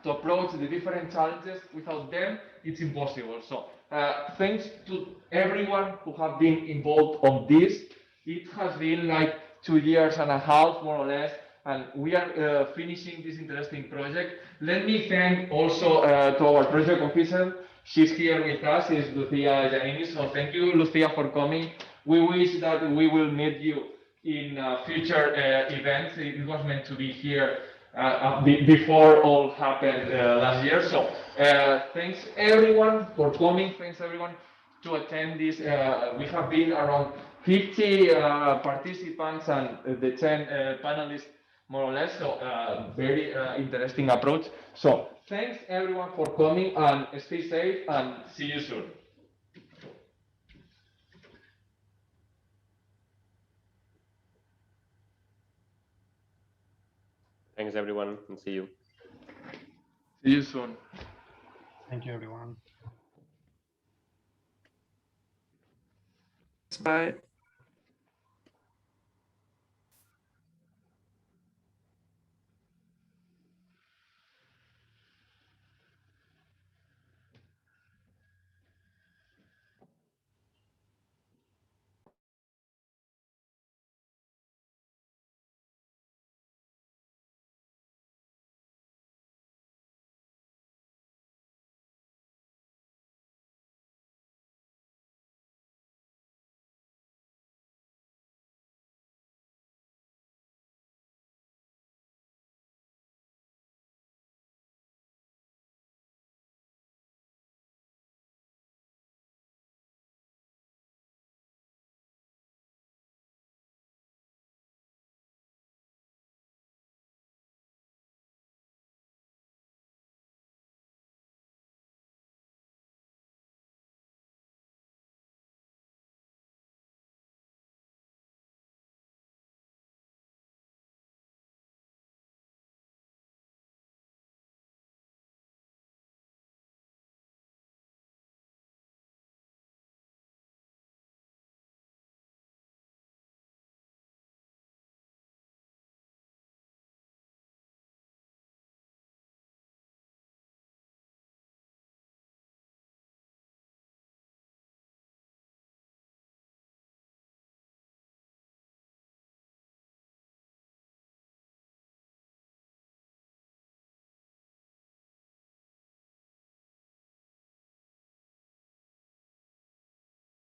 approach the different challenges, without them, it's impossible. So, thanks to everyone who have been involved on this. It has been like 2.5 years, more or less, and we are finishing this interesting project. Let me thank also to our project officer. She's here with us, is Lucia Giannini. So thank you, Lucia, for coming. We wish that we will meet you in future events. It was meant to be here before all happened last year. So thanks everyone for coming. Thanks everyone to attend this. We have been around 50 participants and the 10 panelists, more or less. So very interesting approach. So thanks everyone for coming, and stay safe and see you soon. Thanks everyone, and see you. See you soon. Thank you, everyone. Bye.